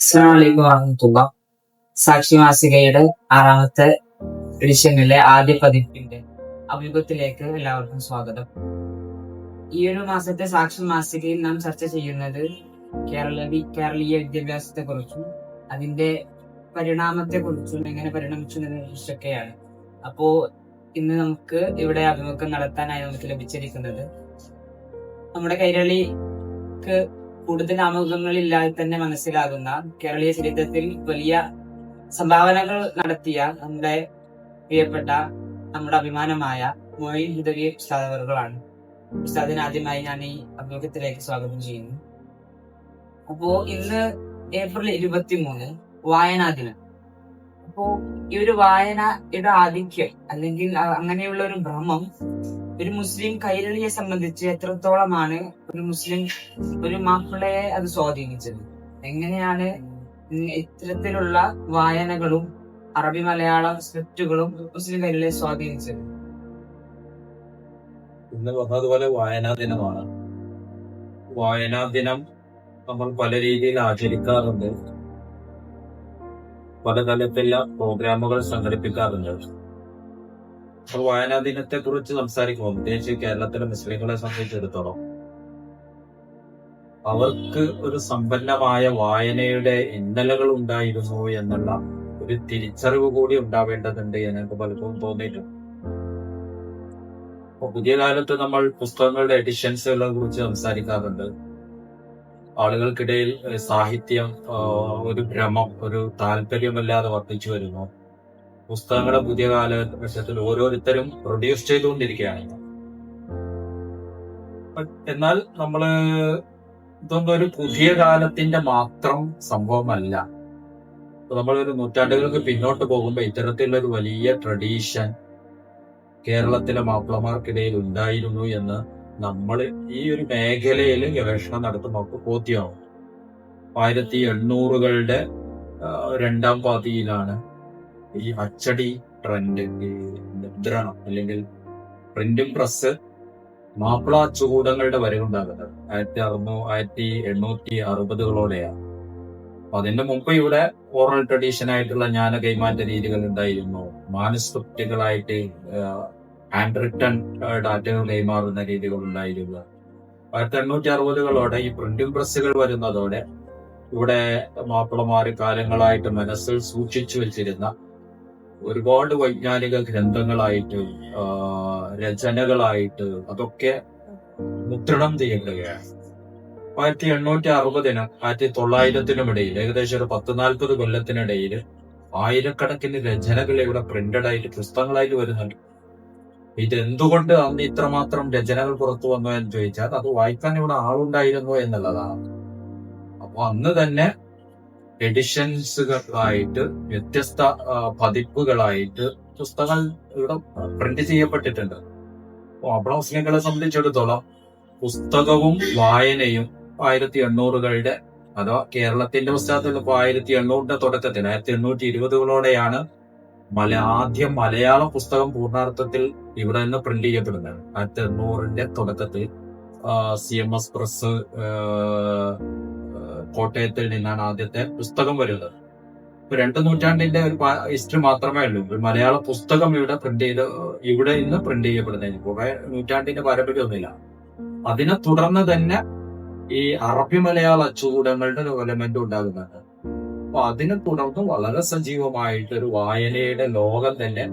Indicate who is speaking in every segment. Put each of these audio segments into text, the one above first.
Speaker 1: അസ്സലാമു അലൈക്കും വറഹ്മത്തുള്ളാ. സാക്ഷി മാസികയുടെ 6ാമത്തെ എഡിഷനിലെ ആദ്യ പതിപ്പിന്റെ അഭിമുഖത്തിലേക്ക് എല്ലാവർക്കും സ്വാഗതം. ഈ ഒരു മാസത്തെ സാക്ഷി മാസികയിൽ നാം ചർച്ച ചെയ്യുന്നത് കേരളീയ വിദ്യാഭ്യാസത്തെ കുറിച്ചും അതിന്റെ പരിണാമത്തെ കുറിച്ചും എങ്ങനെ പരിണമിച്ചു എന്നതിനെ കുറിച്ചൊക്കെയാണ്. അപ്പോ ഇന്ന് നമുക്ക് ഇവിടെ അഭിമുഖം നടത്താനായി നമുക്ക് ലഭിച്ചിരിക്കുന്നത് നമ്മുടെ കൈരളിക്ക് കൂടുതൽ ആമുഖങ്ങളില്ലാതെ തന്നെ മനസ്സിലാകുന്ന കേരളീയ ചരിത്രത്തിൽ വലിയ സംഭാവനകൾ നടത്തിയ നമ്മുടെ പ്രിയപ്പെട്ട നമ്മുടെ അഭിമാനമായ മൊയ്ൻ ഹുദവി ഉസ്താദ് അവറുകളാണ്. ഉസ്താദിനെ ആദ്യമായി ഞാൻ ഈ അഭിമുഖത്തിലേക്ക് സ്വാഗതം ചെയ്യുന്നു. അപ്പോ ഇന്ന് ഏപ്രിൽ 23 വായനാ ദിനം. അപ്പോ ഈ ഒരു വായനയുടെ ആധിക്യം അല്ലെങ്കിൽ അങ്ങനെയുള്ള ഒരു ഭ്രമം ഒരു മുസ്ലിം കൈരളിയെ സംബന്ധിച്ച് എത്രത്തോളമാണ് ഒരു മാപ്പിളയെ അത് സ്വാധീനിച്ചത്? എങ്ങനെയാണ് ഇത്തരത്തിലുള്ള വായനകളും അറബി മലയാളം സ്ക്രിപ്റ്റുകളും മുസ്ലിം കൈരളിയെ സ്വാധീനിച്ചത്?
Speaker 2: ഇന്ന് പറഞ്ഞതുപോലെ വായനാ ദിനമാണ്. വായനാ ദിനം നമ്മൾ പല രീതിയിൽ ആചരിക്കാറുണ്ട്, പലതരത്തിലുള്ള പ്രോഗ്രാമുകൾ സംഘടിപ്പിക്കാറുണ്ട്. അപ്പോൾ വായനാ ദിനത്തെ കുറിച്ച് സംസാരിക്കുമ്പോൾ പ്രത്യേകിച്ച് കേരളത്തിലെ മുസ്ലിങ്ങളെ സംബന്ധിച്ചിടത്തോളം അവർക്ക് ഒരു സമ്പന്നമായ വായനയുടെ ഇന്നലകൾ ഉണ്ടായിരുന്നു എന്നുള്ള ഒരു തിരിച്ചറിവ് കൂടി ഉണ്ടാവേണ്ടതുണ്ട് എന്ന് പലപ്പോഴും തോന്നിയിട്ടുണ്ട്. അപ്പൊ പുതിയ കാലത്ത് നമ്മൾ പുസ്തകങ്ങളുടെ എഡിഷൻസുകളെ കുറിച്ച് സംസാരിക്കാറുണ്ട്. ആളുകൾക്കിടയിൽ സാഹിത്യം ഒരു ഭ്രമം, ഒരു താല്പര്യമല്ലാതെ വർദ്ധിച്ചു വരുന്നു. പുസ്തകങ്ങളെ പുതിയ കാലഘട്ടത്തിൽ ഓരോരുത്തരും പ്രൊഡ്യൂസ് ചെയ്തുകൊണ്ടിരിക്കുകയാണ്. എന്നാൽ ഇതൊന്നും ഒരു പുതിയ കാലത്തിന്റെ മാത്രം സംഭവമല്ല. നമ്മളൊരു നൂറ്റാണ്ടുകൾക്ക് പിന്നോട്ട് പോകുമ്പോൾ ഇത്തരത്തിലുള്ള ഒരു വലിയ ട്രഡീഷൻ കേരളത്തിലെ മാപ്പിളമാർക്കിടയിൽ ഉണ്ടായിരുന്നു എന്ന് നമ്മൾ ഈ ഒരു മേഖലയിൽ ഗവേഷണം നടത്തുമ്പോൾ ബോധ്യമാവും. 1800കളുടെ രണ്ടാം പാതിയിലാണ് ഈ അച്ചടി ട്രെൻഡ്, ഈ മുദ്രണം അല്ലെങ്കിൽ പ്രിന്റിംഗ് പ്രസ്, മാപ്പിള അച്ചുകൂടങ്ങളുടെ വരവുണ്ടാകുന്നത് 1860-കളോടെയാണ്. അതിന് മുമ്പ് ഇവിടെ ഓറൽ ട്രഡീഷൻ ആയിട്ടുള്ള ജ്ഞാന കൈമാറ്റ രീതികൾ ഉണ്ടായിരുന്നു. മാനുസ്ക്രിപ്റ്റുകളായിട്ട് ഹാൻഡ് റിട്ടൺ ഡാറ്റകൾ കൈമാറുന്ന രീതികൾ ഉണ്ടായിരുന്നു. 1860കളോടെ ഈ പ്രിന്റിംഗ് പ്രസ്സുകൾ വരുന്നതോടെ ഇവിടെ മാപ്പിളമാര് കാലങ്ങളായിട്ട് മനസ്സിൽ സൂക്ഷിച്ചു വെച്ചിരുന്ന ഒരുപാട് വൈജ്ഞാനിക ഗ്രന്ഥങ്ങളായിട്ട് രചനകളായിട്ട് അതൊക്കെ മുദ്രണം ചെയ്യപ്പെടുകയാണ്. 1860-നും 1900-നും ഇടയിൽ ഏകദേശം ഒരു 10-40 കൊല്ലത്തിനിടയിൽ ആയിരക്കണക്കിന് രചനകൾ ഇവിടെ പ്രിന്റഡ് ആയിട്ട് പുസ്തകങ്ങളായിട്ട് വരുന്നുണ്ട്. ഇതെന്തുകൊണ്ട് അന്ന് ഇത്രമാത്രം രചനകൾ പുറത്തു വന്നു എന്ന് ചോദിച്ചാൽ അത് വായിക്കാൻ ഇവിടെ ആളുണ്ടായിരുന്നു എന്നുള്ളതാണ്. അപ്പൊ അന്ന് തന്നെ എഡിഷൻസുകളായിട്ട് വ്യത്യസ്ത പതിപ്പുകളായിട്ട് പുസ്തകങ്ങൾ ഇവിടെ പ്രിന്റ് ചെയ്യപ്പെട്ടിട്ടുണ്ട്. അപ്പോൾ മുസ്ലിങ്ങളെ സംബന്ധിച്ചിടത്തോളം പുസ്തകവും വായനയും 1800കളുടെ അഥവാ കേരളത്തിന്റെ പശ്ചാത്തലത്തിൽ 1800ന്റെ തുടക്കത്തിൽ 1820കളോടെയാണ് ആദ്യം മലയാള പുസ്തകം പൂർണ്ണാർത്ഥത്തിൽ ഇവിടെ നിന്ന് പ്രിന്റ് ചെയ്യപ്പെടുന്നത്. 1800ന്റെ തുടക്കത്തിൽ CMS പ്രസ് കോട്ടയത്തിൽ നിന്നാണ് ആദ്യത്തെ പുസ്തകം വരുന്നത്. 2 നൂറ്റാണ്ടിന്റെ ഒരു ഹിസ്റ്ററി മാത്രമേ ഉള്ളൂ മലയാള പുസ്തകം ഇവിടെ ഇന്ന് പ്രിന്റ് ചെയ്യപ്പെടുന്നതിന്. കുറെ നൂറ്റാണ്ടിന്റെ പാരമ്പര്യമൊന്നുമില്ല. അതിനെ തുടർന്ന് തന്നെ ഈ അറബി മലയാള അച്ചുകൂടങ്ങളുടെ ഒരു എലമെന്റ് ഉണ്ടാകുന്നുണ്ട്. അപ്പൊ അതിനെ തുടർന്ന് വളരെ സജീവമായിട്ടൊരു വായനയുടെ ലോകം തന്നെ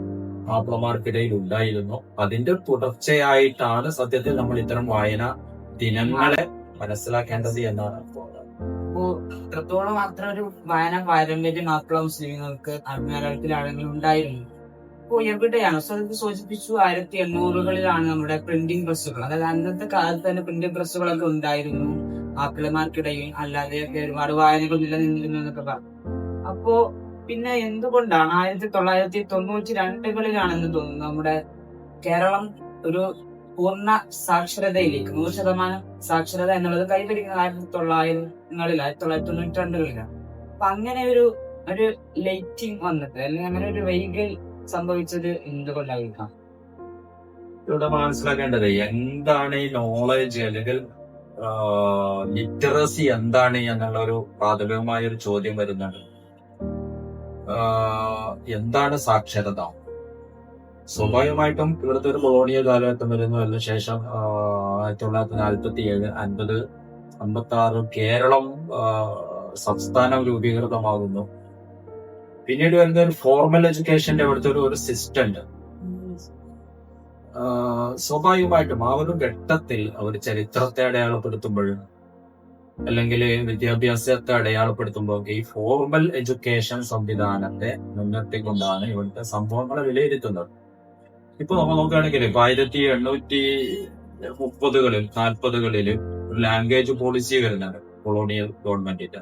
Speaker 2: മാപ്പിളമാർക്കിടയിൽ ഉണ്ടായിരുന്നു. അതിന്റെ തുടർച്ചയായിട്ടാണ് സത്യത്തിൽ നമ്മൾ ഇത്തരം വായന ദിനങ്ങളെ മനസ്സിലാക്കേണ്ടത് എന്നാണ്.
Speaker 1: അപ്പോ ഇത്രത്തോളം മാത്രം ഒരു വായന പാരമ്പര്യം മാപ്പിള മുസ്ലിങ്ങൾക്ക് മലയാളത്തിൽ ആളുകൾ ഉണ്ടായിരുന്നു. അപ്പോ എവിടെയാണ് സൂചിപ്പിച്ചു 1800കളിലാണ് നമ്മുടെ പ്രിന്റിംഗ് പ്രസ്സുകൾ, അതായത് അന്നത്തെ കാലത്ത് തന്നെ പ്രിന്റിംഗ് പ്രസ്സുകളൊക്കെ ഉണ്ടായിരുന്നു മാപ്പിളമാർക്കിടയിൽ. അല്ലാതെ ഒരുപാട് വായനകൾ നിലനിന്നിരുന്നു എന്നൊക്കെ പറഞ്ഞു. അപ്പോ പിന്നെ എന്തുകൊണ്ടാണ് 1992കളിലാണെന്ന് തോന്നുന്നു നമ്മുടെ കേരളം ഒരു പൂർണ്ണ സാക്ഷരതയിലേക്ക് 100% സാക്ഷരത എന്നുള്ളത് കൈവരിക്കുന്നത് 1992കളിലാണ്. അപ്പൊ അങ്ങനെ ഒരു ലൈറ്റിംഗ് വന്നിട്ട് അല്ലെങ്കിൽ അങ്ങനെ ഒരു വൈകൽ സംഭവിച്ചത് എന്തുകൊണ്ടായിരിക്കാം?
Speaker 2: ഇവിടെ മനസ്സിലാക്കേണ്ടത് എന്താണ് ഈ നോളജ് അല്ലെങ്കിൽ ലിറ്ററസി എന്താണ് എന്നുള്ള ഒരു പ്രാഥമികമായ ഒരു ചോദ്യം വരുന്നുണ്ട്. എന്താണ് സാക്ഷരത? സ്വാഭാവികമായിട്ടും ഇവിടുത്തെ ഒരു കൊളോണിയൽ കാലഘട്ടം വരുന്നതിന് ശേഷം 1947, 50, 56 കേരളം സംസ്ഥാനം രൂപീകൃതമാകുന്നു. പിന്നീട് വരുന്ന ഒരു ഫോർമൽ എഡ്യൂക്കേഷന്റെ അവിടുത്തെ ഒരു സിസ്റ്റം ഉണ്ട്. സ്വാഭാവികമായിട്ടും ആ ഒരു ഘട്ടത്തിൽ അവർ ചരിത്രത്തെ അടയാളപ്പെടുത്തുമ്പോഴും അല്ലെങ്കിൽ വിദ്യാഭ്യാസത്തെ അടയാളപ്പെടുത്തുമ്പോൾ ഈ ഫോർമൽ എഡ്യൂക്കേഷൻ സംവിധാനത്തെ മുൻനിർത്തിക്കൊണ്ടാണ് ഇവിടുത്തെ സംഭവങ്ങളെ വിലയിരുത്തുന്നത്. ഇപ്പൊ നമ്മൾ നോക്കുകയാണെങ്കിൽ 1830-കളിൽ 40-കളിൽ ഒരു ലാംഗ്വേജ് പോളിസി വരുന്നുണ്ട് കൊളോണിയൽ ഗവൺമെന്റിന്റെ.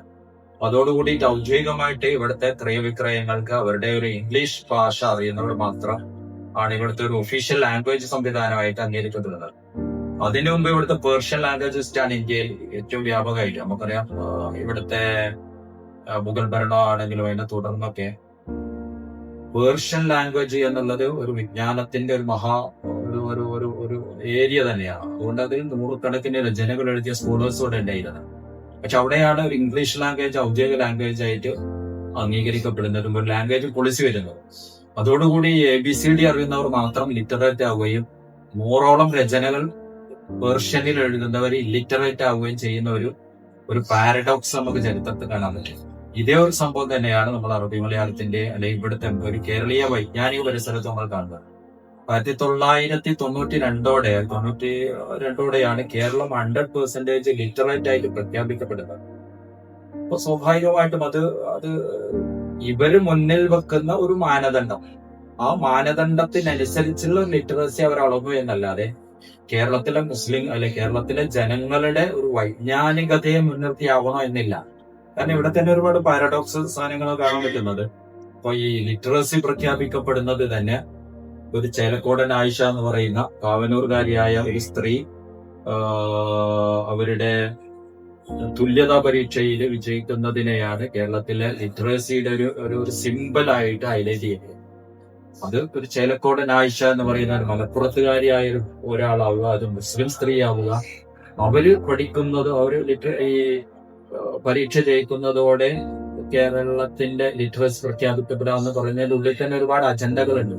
Speaker 2: അതോടുകൂടി ഔദ്യോഗികമായിട്ട് ഇവിടുത്തെ ക്രയവിക്രയങ്ങൾക്ക് അവരുടെ ഒരു ഇംഗ്ലീഷ് ഭാഷ അറിയുന്നവർ മാത്രം ആണ് ഇവിടുത്തെ ഒരു ഒഫീഷ്യൽ ലാംഗ്വേജ് സംവിധാനമായിട്ട് അംഗീകരിക്കപ്പെടുന്നത്. അതിനു മുമ്പ് ഇവിടുത്തെ പേർഷ്യൻ ലാംഗ്വേജസ് ആണ് ഇന്ത്യയിൽ ഏറ്റവും വ്യാപകമായിട്ട്. നമുക്കറിയാം ഇവിടുത്തെ മുഗൾ ഭരണമാണെങ്കിലും അതിനെ തുടർന്നൊക്കെ പേർഷ്യൻ ലാംഗ്വേജ് എന്നുള്ളത് ഒരു വിജ്ഞാനത്തിന്റെ ഒരു ഒരു ഏരിയ തന്നെയാണ്. അതുകൊണ്ട് അതിൽ നൂറുകണക്കിന് രചനകൾ എഴുതിയ സ്കോളേഴ്സ് ഇവിടെ ഉണ്ടായിരുന്നത്. പക്ഷെ അവിടെയാണ് ഒരു ഇംഗ്ലീഷ് ലാംഗ്വേജ് ഔദ്യോഗിക ലാംഗ്വേജ് ആയിട്ട് അംഗീകരിക്കപ്പെടുന്നതും ഒരു ലാംഗ്വേജ് പോളിസി വരുന്നത്. അതോടുകൂടി ABCD അറിയുന്നവർ മാത്രം ലിറ്ററേറ്റ് ആവുകയും 100ഓളം രചനകൾ പേർഷ്യനിൽ എഴുതുന്നവർ ഇല്ലിറ്ററേറ്റ് ആവുകയും ചെയ്യുന്ന ഒരു പാരഡോക്സ് നമുക്ക് ചരിത്രത്തിൽ കാണാൻ പറ്റും. ഇതേ ഒരു സംഭവം തന്നെയാണ് നമ്മൾ അറബി മലയാളത്തിന്റെ അല്ലെങ്കിൽ ഇവിടുത്തെ ഒരു കേരളീയ വൈജ്ഞാനിക പരിസരത്ത് നമ്മൾ കാണുന്നത്. 1992-ഓടെയാണ് കേരളം 100% ലിറ്ററേറ്റ് ആയിട്ട് പ്രഖ്യാപിക്കപ്പെടുന്നത്. അപ്പൊ സ്വാഭാവികമായിട്ടും അത് ഇവര് മുന്നിൽ വെക്കുന്ന ഒരു മാനദണ്ഡം, ആ മാനദണ്ഡത്തിനനുസരിച്ചുള്ള ലിറ്ററസി അവർ അളന്നു എന്നല്ലാതെ കേരളത്തിലെ മുസ്ലിം അല്ലെ കേരളത്തിലെ ജനങ്ങളുടെ ഒരു വൈജ്ഞാനികതയെ മുൻനിർത്തിയാവണോ എന്നില്ല. കാരണം ഇവിടെ തന്നെ ഒരുപാട് പാരഡോക്സ് സാധനങ്ങൾ കാണാൻ പറ്റുന്നത്. അപ്പൊ ഈ ലിറ്ററസി പ്രഖ്യാപിക്കപ്പെടുന്നത് തന്നെ ഒരു ചേലക്കോടൻ ആയിഷ എന്ന് പറയുന്ന കാവനൂർകാരിയായ ഒരു സ്ത്രീ അവരുടെ തുല്യതാ പരീക്ഷയിൽ വിജയിക്കുന്നതിനെയാണ് കേരളത്തിലെ ലിറ്ററസിയുടെ ഒരു സിമ്പിൾ ആയിട്ട് ഹൈലൈറ്റ് ചെയ്യുന്നത്. അത് ഒരു ചേലക്കോടൻ ആയിഷ എന്ന് പറയുന്ന ഒരു മലപ്പുറത്തുകാരിയായ ഒരാളാവുക, അത് മുസ്ലിം സ്ത്രീ ആവുക, അവര് പഠിക്കുന്നത് ഈ പരീക്ഷ ജയിക്കുന്നതോടെ കേരളത്തിന്റെ ലിറ്ററസി പ്രഖ്യാപിക്കപ്പെടുക എന്ന് പറയുന്നതിന്റെ ഉള്ളിൽ തന്നെ ഒരുപാട് അജണ്ടകളുണ്ട്.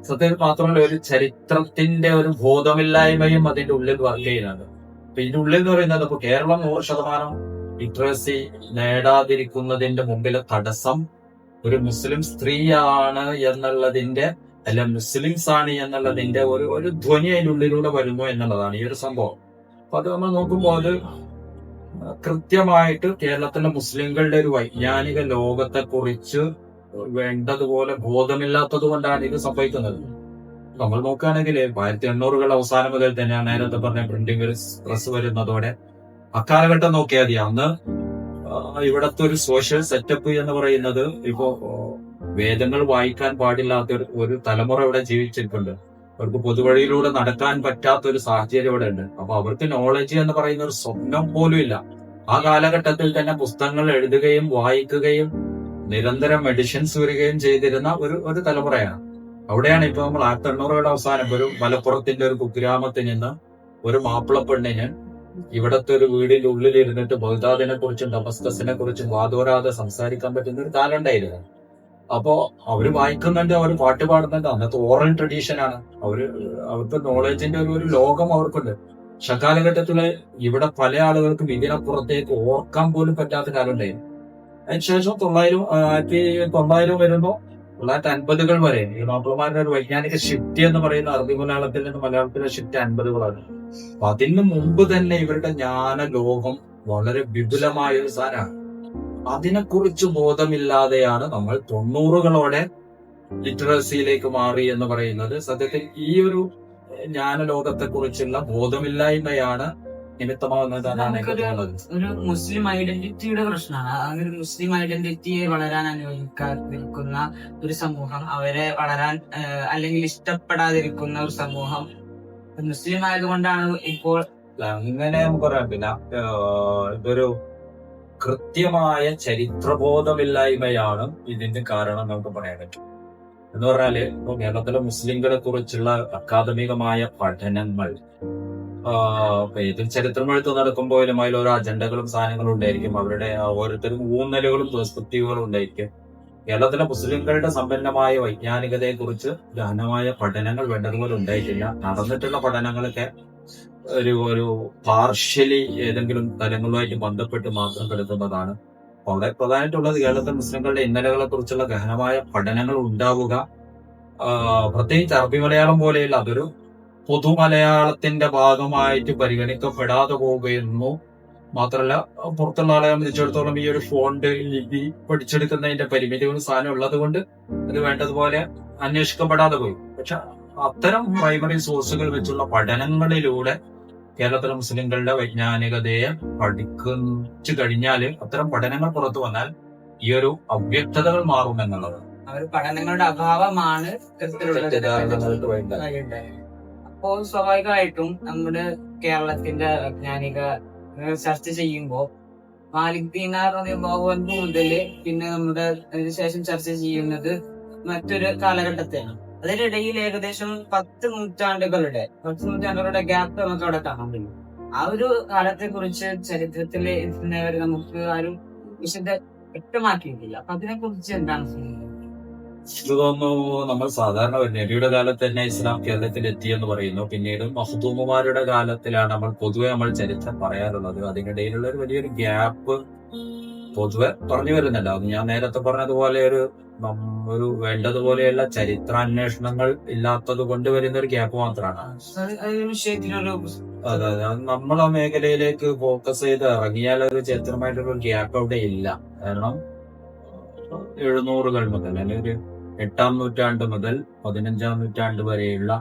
Speaker 2: സത്യത്തിൽ മാത്രമല്ല ഒരു ചരിത്രത്തിന്റെ ഒരു ബോധമില്ലായ്മയും അതിന്റെ ഉള്ളിൽ വർക്ക് ചെയ്യുന്നുണ്ട്. അപ്പൊ ഇതിന്റെ ഉള്ളിൽ എന്ന് പറയുന്നത് ഇപ്പൊ കേരളം 100% ലിറ്ററസി നേടാതിരിക്കുന്നതിന്റെ മുമ്പിലെ തടസ്സം ഒരു മുസ്ലിം സ്ത്രീയാണ് എന്നുള്ളതിന്റെ അല്ല മുസ്ലിംസ് ആണ് എന്നുള്ളതിന്റെ ഒരു ധ്വനി അതിന്റെ ഉള്ളിലൂടെ വരുന്നു എന്നുള്ളതാണ് ഈ ഒരു സംഭവം. അപ്പൊ അത് നമ്മൾ നോക്കുമ്പോൾ അത് കൃത്യമായിട്ട് കേരളത്തിലെ മുസ്ലിങ്ങളുടെ ഒരു വൈജ്ഞാനിക ലോകത്തെ കുറിച്ച് വേണ്ടതുപോലെ ബോധമില്ലാത്തത് കൊണ്ടാണ് ഇത് സംഭവിക്കുന്നത്. നമ്മൾ നോക്കുകയാണെങ്കിൽ 1800-കളുടെ അവസാനം മുതൽ തന്നെയാണ് നേരത്തെ പറഞ്ഞ പ്രിന്റിംഗ് പ്രസ് വരുന്നതോടെ അക്കാലഘട്ടം നോക്കിയാൽ മതി. അന്ന് ഇവിടത്തെ ഒരു സോഷ്യൽ സെറ്റപ്പ് എന്ന് പറയുന്നത് ഇപ്പോ വേദങ്ങൾ വായിക്കാൻ പാടില്ലാത്ത ഒരു തലമുറ ഇവിടെ ജീവിച്ചിട്ടുണ്ട്. അവർക്ക് പൊതുവഴിയിലൂടെ നടക്കാൻ പറ്റാത്ത ഒരു സാഹചര്യം ഇവിടെ ഉണ്ട്. അപ്പൊ അവർക്ക് നോളജ് എന്ന് പറയുന്ന ഒരു സ്വപ്നം പോലും ഇല്ല. ആ കാലഘട്ടത്തിൽ തന്നെ പുസ്തകങ്ങൾ എഴുതുകയും വായിക്കുകയും നിരന്തരം മെഡിസിൻസ് വരികയും ചെയ്തിരുന്ന ഒരു തലമുറയാണ്. അവിടെയാണ് ഇപ്പൊ നമ്മൾ 1800-കളുടെ അവസാനം ഒരു മലപ്പുറത്തിന്റെ ഒരു കുഗ്രാമത്തിൽ നിന്ന് ഒരു മാപ്പിള പെണ്ണിന് ഇവിടത്തെ ഒരു വീടിന്റെ ഉള്ളിൽ ഇരുന്നിട്ട് ബഗ്ദാദിനെ കുറിച്ചും ഡമസ്കസിനെ കുറിച്ചും വാദോരാതെ സംസാരിക്കാൻ പറ്റുന്ന ഒരു കാലം ഉണ്ടായിരുന്നു. അപ്പോ അവര് വായിക്കുന്നുണ്ട്, അവർ പാട്ട് പാടുന്നുണ്ട്. അന്നത്തെ ഓറൽ ട്രഡീഷനാണ്. അവർക്ക് നോളജിന്റെ ഒരു ലോകം അവർക്കുണ്ട്. പക്ഷെ കാലഘട്ടത്തില് ഇവിടെ പല ആളുകൾക്കും ഇതിനപ്പുറത്തേക്ക് ഓർക്കാൻ പോലും പറ്റാത്ത കാലം ഉണ്ടായിരുന്നു. അതിനുശേഷം 1900 വരുമ്പോ 1950-കൾ വരെ ഈ മാപ്പിളമാരുടെ ഒരു വൈജ്ഞാനിക ഷിഫ്റ്റ് എന്ന് പറയുന്ന അറബി മലയാളത്തിൽ നിന്ന് മലയാളത്തിലെ ഷിഫ്റ്റ് 50-കളാണ്. അപ്പൊ അതിന് മുമ്പ് തന്നെ ഇവരുടെ ജ്ഞാന ലോകം വളരെ വിപുലമായ ഒരു സാധനമാണ്. അതിനെക്കുറിച്ച് ബോധമില്ലാതെയാണ് നമ്മൾ 90-കളോടെ ലിറ്ററസിയിലേക്ക് മാറി എന്ന് പറയുന്നത്. സത്യത്തിൽ ഈ ഒരു ജ്ഞാന ലോകത്തെ കുറിച്ചുള്ള ബോധമില്ലായ്മയാണ് നിമിത്തമാകുന്നതാണ് എനിക്ക് തോന്നുന്നത്.
Speaker 1: ഒരു മുസ്ലിം ഐഡന്റിറ്റിയുടെ പ്രശ്നമാണ്. ആ ഒരു മുസ്ലിം ഐഡന്റിറ്റിയെ വളരാൻ അനുവദിക്കാതിരിക്കുന്ന ഒരു സമൂഹം, അവരെ വളരാൻ അല്ലെങ്കിൽ ഇഷ്ടപ്പെടാതിരിക്കുന്ന ഒരു സമൂഹം മുസ്ലിം ആയതുകൊണ്ടാണ് ഇപ്പോൾ
Speaker 2: അങ്ങനെ നമുക്ക് പറയാം. പിന്നെ ഇതൊരു കൃത്യമായ ചരിത്രബോധമില്ലായ്മയാണ് ഇതിന്റെ കാരണം നമുക്ക് പറയാൻ പറ്റും. എന്ന് പറഞ്ഞാല് ഇപ്പൊ കേരളത്തിലെ മുസ്ലിങ്ങളെ കുറിച്ചുള്ള അക്കാദമികമായ പഠനങ്ങൾ ഏതൊരു ചരിത്രം എഴുത്ത് നടക്കുമ്പോഴും അതിൽ ഓരോ അജണ്ടകളും സാധനങ്ങളും ഉണ്ടായിരിക്കും. അവരുടെ ഓരോരുത്തരും ഊന്നലുകളും പെർസ്പെക്റ്റീവുകളും ഉണ്ടായിരിക്കും. കേരളത്തിലെ മുസ്ലിംകളുടെ സമ്പന്നമായ വൈജ്ഞാനികതയെ കുറിച്ച് ഗഹനമായ പഠനങ്ങൾ വേണ്ടതുപോലെ ഉണ്ടായിട്ടില്ല. നടന്നിട്ടുള്ള പഠനങ്ങളൊക്കെ ഒരു പാർഷ്യലി ഏതെങ്കിലും തലങ്ങളുമായിട്ട് ബന്ധപ്പെട്ട് മാത്രം കിടക്കുന്നതാണ്. അവിടെ പ്രധാനമായിട്ടുള്ളത് കേരളത്തിലെ മുസ്ലിംകളുടെ ഇന്നലകളെ കുറിച്ചുള്ള ഗഹനമായ പഠനങ്ങൾ ഉണ്ടാവുക, പ്രത്യേകിച്ച് അറബി മലയാളം പോലെയുള്ള അതൊരു പൊതുമലയാളത്തിന്റെ ഭാഗമായിട്ട് പരിഗണിക്കപ്പെടാതെ പോവുകയെന്നു മാത്രമല്ല, പുറത്തുള്ള ആളെ സംബന്ധിച്ചിടത്തോളം ഈ ഒരു ഫോണ്ട് ലിപി പഠിച്ചെടുക്കുന്നതിന്റെ പരിമിതികളും സാധനം ഉള്ളത് കൊണ്ട് അത് വേണ്ടതുപോലെ അന്വേഷിക്കപ്പെടാതെ പോയി. പക്ഷെ അത്തരം പ്രൈമറി സോഴ്സുകൾ വെച്ചുള്ള പഠനങ്ങളിലൂടെ കേരളത്തിലെ മുസ്ലിംകളുടെ വൈജ്ഞാനികതയെ പഠിച്ചു കഴിഞ്ഞാൽ, അത്തരം പഠനങ്ങൾ പുറത്തു വന്നാൽ ഈ ഒരു അവ്യക്തതകൾ മാറുമെന്നുള്ളത്
Speaker 1: അവർ പഠനങ്ങളുടെ അഭാവമാണ്
Speaker 2: തെറ്റിദ്ധാരണകൾക്ക് വേണ്ട.
Speaker 1: അപ്പോൾ സ്വാഭാവികമായിട്ടും നമ്മുടെ കേരളത്തിന്റെ വൈജ്ഞാനിക ചർച്ച ചെയ്യുമ്പോൾ മാലിക് ദീനാർ ഭഗവന്ത് മുതല് പിന്നെ നമ്മുടെ അതിനുശേഷം ചർച്ച ചെയ്യുന്നത് മറ്റൊരു കാലഘട്ടത്തെയാണ്. അതിനിടയിൽ ഏകദേശം 10 നൂറ്റാണ്ടുകളുടെ ഗ്യാപ്പ് നമുക്ക് അവിടെ കാണാൻ കഴിയും. ആ ഒരു കാലത്തെ കുറിച്ച് ചരിത്രത്തിലെ നമുക്ക് ആരും വ്യക്തമാക്കിയിട്ടില്ല. അപ്പൊ അതിനെ കുറിച്ച് എന്താണ്
Speaker 2: ഇത് തോന്നുന്നു നമ്മൾ സാധാരണ നബിയുടെ കാലത്ത് തന്നെ ഇസ്ലാം കേരളത്തിൽ എത്തിയെന്ന് പറയുന്നു. പിന്നീട് മഖ്ദൂമുമാരുടെ കാലത്തിലാണ് നമ്മൾ ചരിത്രം പറയാറുള്ളത്. അതിനിടയിലുള്ള ഒരു വലിയൊരു ഗ്യാപ്പ് പൊതുവെ പറഞ്ഞു വരുന്നുണ്ട്. അത് ഞാൻ നേരത്തെ പറഞ്ഞതുപോലെ ഒരു വേണ്ടതുപോലെയുള്ള ചരിത്രാന്വേഷണങ്ങൾ ഇല്ലാത്തത് കൊണ്ട് വരുന്ന ഒരു ഗ്യാപ്പ് മാത്രമാണ്. അതെ, നമ്മൾ ആ മേഖലയിലേക്ക് ഫോക്കസ് ചെയ്ത് ഇറങ്ങിയാൽ ഒരു ചരിത്രമായിട്ടുള്ള ഗ്യാപ്പ് അവിടെ ഇല്ല. കാരണം 700 മുതൽ അല്ലെങ്കിൽ 8-ാം നൂറ്റാണ്ട് മുതൽ 15-ാം നൂറ്റാണ്ട് വരെയുള്ള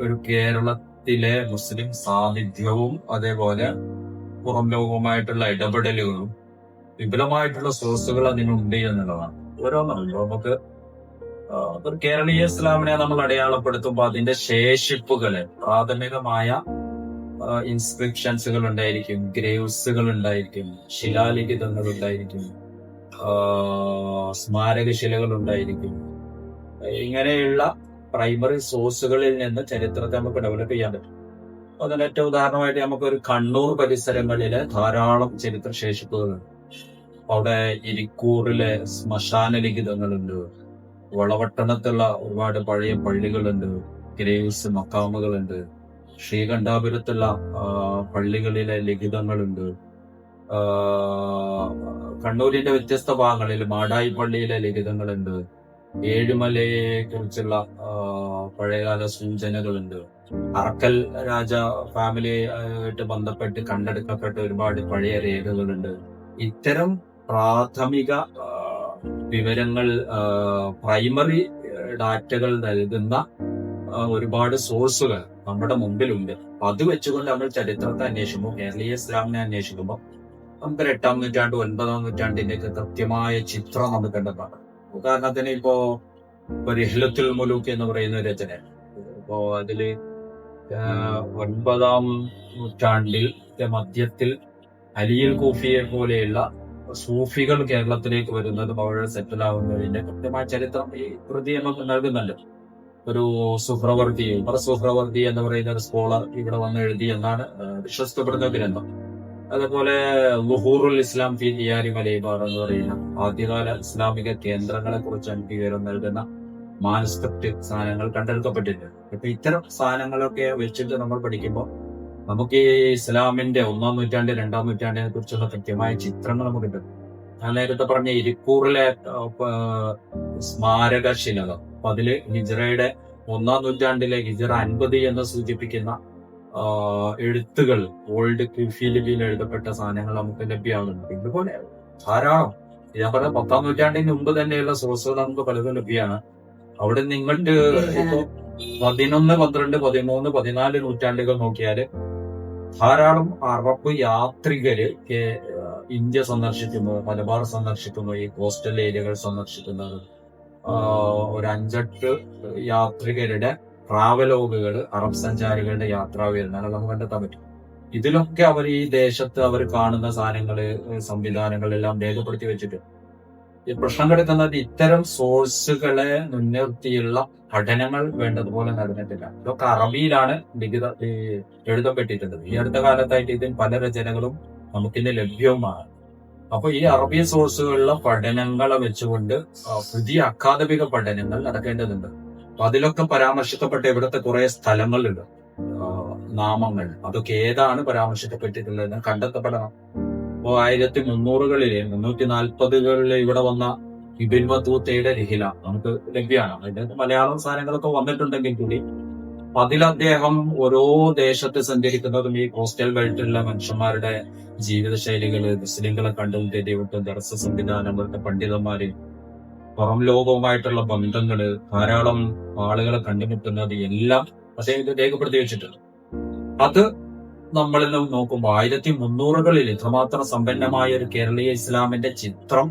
Speaker 2: ഒരു കേരളത്തിലെ മുസ്ലിം സാന്നിധ്യവും അതേപോലെ പുറം ലോകവുമായിട്ടുള്ള ഇടപെടലുകളും വിപുലമായിട്ടുള്ള സോഴ്സുകൾ അതിനുണ്ട് എന്നുള്ളതാണ്. ഓരോന്നുണ്ടോ നമുക്ക് ഒരു കേരളീയ ഇസ്ലാമിനെ നമ്മൾ അടയാളപ്പെടുത്തുമ്പോൾ അതിന്റെ ശേഷിപ്പുകള്, പ്രാഥമികമായ ഇൻസ്ക്രിപ്ഷൻസുകൾ ഉണ്ടായിരിക്കും, ഗ്രേവ്സുകൾ ഉണ്ടായിരിക്കും, ശിലാലിഖിതങ്ങൾ ഉണ്ടായിരിക്കും, സ്മാരകശിലകൾ ഉണ്ടായിരിക്കും. ഇങ്ങനെയുള്ള പ്രൈമറി സോഴ്സുകളിൽ നിന്ന് ചരിത്രത്തെ നമുക്ക് ഡെവലപ്പ് ചെയ്യാൻ പറ്റും. അതിന് ഏറ്റവും ഉദാഹരണമായിട്ട് നമുക്കൊരു കണ്ണൂർ പരിസരങ്ങളിലെ ധാരാളം ചരിത്ര ശേഷിപ്പുകളുണ്ട്. അവിടെ ഇരിക്കൂറിലെ ശ്മശാന ലിഖിതങ്ങളുണ്ട്, വളവട്ടണത്തുള്ള ഒരുപാട് പഴയ പള്ളികളുണ്ട്, ഗ്രേവ്സ് മക്കാമുകളുണ്ട്, ശ്രീകണ്ഠാപുരത്തുള്ള പള്ളികളിലെ ലിഖിതങ്ങളുണ്ട്, കണ്ണൂരിന്റെ വ്യത്യസ്ത ഭാഗങ്ങളിൽ മാടായി പള്ളിയിലെ ലിഖിതങ്ങളുണ്ട്, ഏഴുമലയെ കുറിച്ചുള്ള പഴയകാല സൂചനകളുണ്ട്, അറക്കൽ രാജ ഫാമിലിയായിട്ട് ബന്ധപ്പെട്ട് കണ്ടെടുക്കപ്പെട്ട ഒരുപാട് പഴയ രേഖകളുണ്ട്. ഇത്തരം പ്രാഥമിക വിവരങ്ങൾ, പ്രൈമറി ഡാറ്റകൾ നൽകുന്ന ഒരുപാട് സോഴ്സുകൾ നമ്മുടെ മുമ്പിലുണ്ട്. അത് വെച്ചുകൊണ്ട് നമ്മൾ ചരിത്രത്തെ അന്വേഷിക്കുമ്പോൾ, കേരളീയ ഇസ്ലാമിനെ അന്വേഷിക്കുമ്പോൾ നമുക്ക് 8-ാം നൂറ്റാണ്ട് 9-ാം നൂറ്റാണ്ടിന്റെ കൃത്യമായ ചിത്രം നമുക്ക് കണ്ടെത്താം. ഉദാഹരണത്തിന് ഇപ്പോ റിഹ്ലത്തുൽ മുലൂക്ക് എന്ന് പറയുന്ന രചന, ഇപ്പോ അതില് 9-ാം നൂറ്റാണ്ടിൽ മധ്യത്തിൽ അലിയുൽ കൂഫിയെ പോലെയുള്ള സൂഫികൾ കേരളത്തിലേക്ക് വരുന്നതും അവിടെ സെറ്റിൽ ആവുന്നതിന്റെ കൃത്യമായ ചരിത്രം ഈ കൃതി നമുക്ക് നൽകുന്നുണ്ട്. ഒരു സുഹ്രവർത്തി എന്ന് പറയുന്ന ഒരു സ്കോളർ ഇവിടെ വന്ന് എഴുതി എന്നാണ് വിശ്വസിക്കപ്പെടുന്ന ഗ്രന്ഥം. അതേപോലെ ലുഹൂറുൽ ഇസ്ലാം ഫി ദിയാരി മലൈബാർ എന്ന് പറയുന്ന ആദ്യകാല ഇസ്ലാമിക കേന്ദ്രങ്ങളെ കുറിച്ച് എനിക്ക് വിവരം നൽകുന്ന മാനുസ്ക്രിപ്റ്റ് സാധനങ്ങൾ കണ്ടെടുക്കപ്പെട്ടിട്ടുണ്ട്. ഇപ്പൊ ഇത്തരം സാധനങ്ങളൊക്കെ വെച്ചിട്ട് നമ്മൾ പഠിക്കുമ്പോൾ നമുക്ക് ഈ ഇസ്ലാമിന്റെ 1-ാം നൂറ്റാണ്ട് 2-ാം നൂറ്റാണ്ടിനെ കുറിച്ചുള്ള കൃത്യമായ ചിത്രങ്ങൾ നമുക്ക് കിട്ടും. ഞാൻ നേരത്തെ പറഞ്ഞ ഇരിക്കൂറിലെ സ്മാരക ശിലകൾ, അതില് ഹിജ്റയുടെ 1-ാം നൂറ്റാണ്ടിലെ ഹിജ്റ 50 എന്ന് സൂചിപ്പിക്കുന്ന എഴുത്തുകൾ, ഓൾഡ് ക്യൂഫി ലിപിയിൽ എഴുതപ്പെട്ട സാധനങ്ങൾ നമുക്ക് ലഭ്യമാകുന്നുണ്ട്. ഇതുപോലെ ധാരാളം, ഞാൻ പറഞ്ഞ 10-ാം നൂറ്റാണ്ടിന് മുമ്പ് തന്നെയുള്ള സോഴ്സുകൾ നമുക്ക് പലതും ലഭ്യമാണ്. അവിടെ നിങ്ങൾക്ക് ഇപ്പോ 11, 12, 13, 14 നൂറ്റാണ്ടുകൾ നോക്കിയാല് ധാരാളം അറബ് യാത്രികര് ഇന്ത്യ സന്ദർശിക്കുന്നു, മലബാർ സന്ദർശിക്കുന്നു, ഈ കോസ്റ്റൽ ഏരിയകൾ സന്ദർശിക്കുന്നത്, ഒരു 5-8 യാത്രികരുടെ ട്രാവലോഗുകൾ, അറബ് സഞ്ചാരികളുടെ യാത്രാ വിവരണങ്ങൾ നമുക്ക് കണ്ടെത്താൻ പറ്റും. ഇതിലൊക്കെ അവർ ഈ ദേശത്ത് അവർ കാണുന്ന സാധനങ്ങള്, സംവിധാനങ്ങളെല്ലാം രേഖപ്പെടുത്തി വെച്ചിട്ട് ഈ പ്രശ്നം കിടക്കുന്നത് ഇത്തരം സോഴ്സുകളെ മുൻനിർത്തിയുള്ള പഠനങ്ങൾ വേണ്ടതുപോലെ നടന്നിട്ടില്ല. ഇതൊക്കെ അറബിയിലാണ് എഴുതപ്പെട്ടിട്ടുള്ളത്. ഈ അടുത്ത കാലത്തായിട്ട് ഇതിൽ പല രചനകളും നമുക്കിന്ന് ലഭ്യവുമാണ്. അപ്പൊ ഈ അറബി സോഴ്സുകളിലെ പഠനങ്ങളെ വെച്ചുകൊണ്ട് പുതിയ അക്കാദമിക പഠനങ്ങൾ നടക്കേണ്ടതുണ്ട്. അപ്പൊ അതിലൊക്കെ പരാമർശിക്കപ്പെട്ട ഇവിടുത്തെ കുറെ സ്ഥലങ്ങളുണ്ട്, നാമങ്ങൾ. അതൊക്കെ ഏതാണ് പരാമർശിക്കപ്പെട്ടിട്ടുള്ളതെന്ന് കണ്ടെത്തപ്പെടണം. അപ്പോ 1300-കളിലെ 340-കളിലെ ഇവിടെ വന്ന ഇബിൻ ബത്തൂത്തയുടെ രഹില നമുക്ക് ലഭ്യമാണ്. അതിന്റെ മലയാളം സാധനങ്ങളൊക്കെ വന്നിട്ടുണ്ടെങ്കിൽ കൂടി അതിൽ അദ്ദേഹം ഓരോ ദേശത്ത് സഞ്ചരിക്കുന്നതും ഈ കോസ്റ്റൽ ബെൽറ്റിലുള്ള മനുഷ്യന്മാരുടെ ജീവിത ശൈലികള്, മുസ്ലിങ്ങളെ കണ്ടുമുട്ടിയിട്ട് ദർശ സംവിധാനം, ഇവിടുത്തെ പണ്ഡിതന്മാര്, പുറം ലോകവുമായിട്ടുള്ള ബന്ധങ്ങള്, ധാരാളം ആളുകളെ കണ്ടുമുട്ടുന്നത് എല്ലാം അദ്ദേഹം ഇത് രേഖപ്പെടുത്തി വെച്ചിട്ടുണ്ട്. അത് നമ്മളിൽ നോക്കുമ്പോൾ 1300-കളിൽ ഇത്രമാത്രം സമ്പന്നമായ ഒരു കേരളീയ ഇസ്ലാമിന്റെ ചിത്രം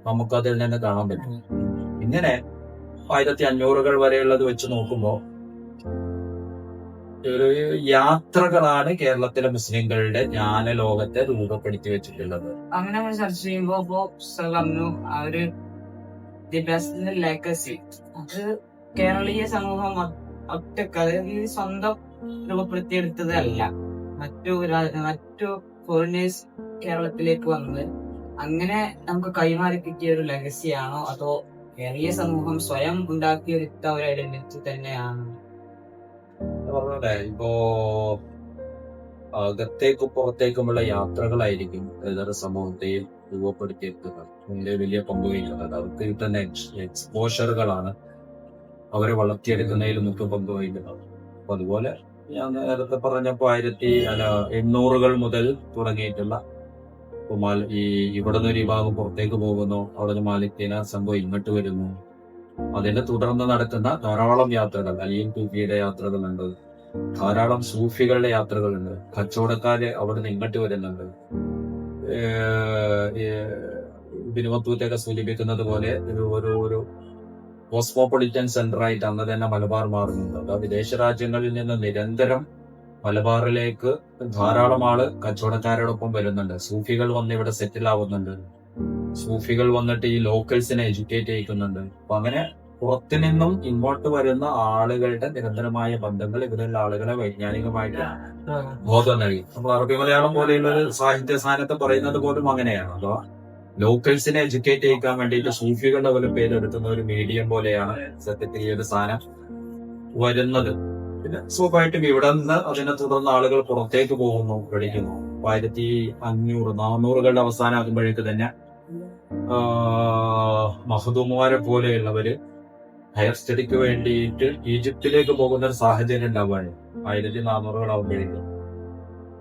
Speaker 2: നമുക്കതിൽ നിന്ന് കാണാൻ പറ്റും. ഇങ്ങനെ 1500-കൾ വരെയുള്ളത് വെച്ച് നോക്കുമ്പോൾ ഒരു യാത്രകളാണ് കേരളത്തിലെ മുസ്ലിങ്ങളുടെ ജ്ഞാനലോകത്തെ രൂപപ്പെടുത്തി വെച്ചിട്ടുള്ളത്.
Speaker 1: അങ്ങനെ നമ്മൾ ചർച്ച ചെയ്യുമ്പോ ഇപ്പോ പറഞ്ഞു ആ ഒരു വിദ്യാഭ്യാസത്തിന്റെ ലെഗസി അത് കേരളീയ സമൂഹം ഒറ്റക്ക്, അതായത് സ്വന്തം രൂപപ്പെടുത്തിയെടുത്തതല്ല. മറ്റു ഫോറിനേഴ്സ് കേരളത്തിലേക്ക് വന്നത് അങ്ങനെ നമുക്ക് കൈമാറി കിട്ടിയ ഒരു ലെഗസിയാണോ, അതോ കേരളീയ സമൂഹം സ്വയം ഉണ്ടാക്കിയെടുത്ത ഒരു ഐഡന്റിറ്റി തന്നെയാണ്?
Speaker 2: പറഞ്ഞല്ലേ, ഇപ്പോ അകത്തേക്കും പുറത്തേക്കുമുള്ള യാത്രകളായിരിക്കും ഏതൊരു സമൂഹത്തെയും രൂപപ്പെടുത്തിയെടുക്കുന്നത്. അതിന്റെ വലിയ പങ്ക് വഹിക്കുന്നത് അവർക്ക് കിട്ടുന്ന എക്സ്പോഷറുകളാണ് അവരെ വളർത്തിയെടുക്കുന്നതിൽ മുഖ്യ പങ്ക് വഹിക്കുന്നത്. അപ്പൊ അതുപോലെ ഞാൻ നേരത്തെ പറഞ്ഞപ്പോ 1800-കൾ മുതൽ തുടങ്ങിയിട്ടുള്ള ഈ ഇവിടെ നിന്ന് ഒരു വിഭാഗം പുറത്തേക്ക് പോകുന്നു, അവിടെ നിന്ന് മാലിക് ദീനാർ സംഭവം ഇങ്ങോട്ട് വരുന്നു, അതിനെ തുടർന്ന് നടക്കുന്ന ധാരാളം യാത്രകൾ, അലിയൻ തൂഫിയുടെ യാത്രകളുണ്ട്, ധാരാളം സൂഫികളുടെ യാത്രകളുണ്ട്, കച്ചവടക്കാര് അവിടെ നിന്ന് ഇങ്ങോട്ട് വരുന്നുണ്ട്. ബിനുവത്തൂത്തൊക്കെ സൂചിപ്പിക്കുന്നത് പോലെ ഒരു കോസ്മോപൊളിറ്റൻ സെന്റർ ആയിട്ട് അന്ന് തന്നെ മലബാർ മാറുന്നുണ്ട്. അതായത് വിദേശ രാജ്യങ്ങളിൽ നിന്ന് നിരന്തരം മലബാറിലേക്ക് ധാരാളം ആള് കച്ചവടക്കാരോടൊപ്പം വരുന്നുണ്ട്. സൂഫികൾ വന്ന് ഇവിടെ സെറ്റിൽ ആവുന്നുണ്ട്. സൂഫികൾ വന്നിട്ട് ഈ ലോക്കൽസിനെ എഡ്യൂക്കേറ്റ് ചെയ്യിക്കുന്നുണ്ട്. അപ്പൊ അങ്ങനെ പുറത്തു നിന്നും ഇങ്ങോട്ട് വരുന്ന ആളുകളുടെ നിരന്തരമായ ബന്ധങ്ങൾ ഇവിടെയുള്ള ആളുകളെ വൈജ്ഞാനികമായിട്ട് ബോധം നൽകി. നമ്മൾ അറബി മലയാളം പോലെയുള്ള ഒരു സാഹിത്യ സ്ഥാനത്ത് പറയുന്നത് പോലും അങ്ങനെയാണ്. അതോ ലോക്കൽസിനെ എഡ്യൂക്കേറ്റ് ചെയ്യിക്കാൻ വേണ്ടിയിട്ട് സൂഫികളുടെ ഒരു പേരെടുക്കുന്ന ഒരു മീഡിയം പോലെയാണ് സത്യത്തിൽ ഈ ഒരു സാധനം വരുന്നത്. പിന്നെ സ്വാഭാവികമായിട്ടും ഇവിടെ നിന്ന് അതിനെ തുടർന്ന് ആളുകൾ പുറത്തേക്ക് പോകുന്നു, പഠിക്കുന്നു. 1500-400-കളുടെ അവസാനമാകുമ്പോഴേക്ക് തന്നെ മഹദൂമുമാരെ പോലെയുള്ളവര് ഹയർ സ്റ്റഡിക്ക് വേണ്ടിയിട്ട് ഈജിപ്തിലേക്ക് പോകുന്ന ഒരു സാഹചര്യം ഉണ്ടാവുകയാണ് 1400-കളാകുമ്പോഴേക്കും.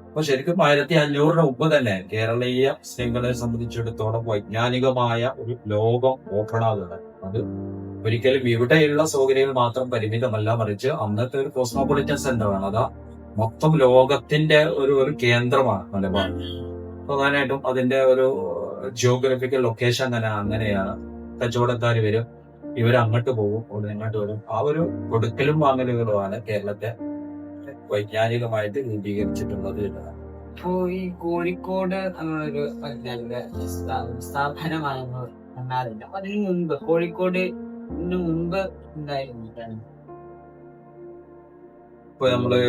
Speaker 2: അപ്പൊ ശരിക്കും 1500-ന് മുമ്പ് തന്നെ കേരളീയ മുസ്ലിങ്ങളെ സംബന്ധിച്ചിടത്തോളം വൈജ്ഞാനികമായ ഒരു ലോകം ഓപ്പൺ ആകുന്നത്. അത് ഒരിക്കലും ഇവിടെയുള്ള സൗകര്യങ്ങൾ മാത്രം പരിമിതമല്ല, മറിച്ച് അന്നത്തെ ഒരു കോസ്മോപൊളിറ്റൻ സെന്ററാണ്. അതാ മൊത്തം ലോകത്തിന്റെ ഒരു കേന്ദ്രമാണ് മലബാർ. പ്രധാനമായിട്ടും അതിന്റെ ഒരു ജിയോഗ്രഫിക്കൽ ലൊക്കേഷൻ അങ്ങനെയാണ്. കച്ചവടക്കാർ വരും, ഇവർ അങ്ങോട്ട് പോകും, അവിടെ ഇങ്ങോട്ട് വരും. ആ ഒരു കൊടുക്കലും വാങ്ങലുകളുമാണ് കേരളത്തെ വൈജ്ഞാനികമായിട്ട് രൂപീകരിച്ചിട്ടുള്ളത്.
Speaker 1: ഇപ്പോ ഈ കോഴിക്കോട് നമ്മളൊരു സ്ഥാപനമാണെന്ന് കാണാറില്ല. അപ്പൊ അതിന് മുൻപ് കോഴിക്കോട് മുൻപ് ഉണ്ടായിരുന്നു.
Speaker 2: ഇപ്പൊ നമ്മള്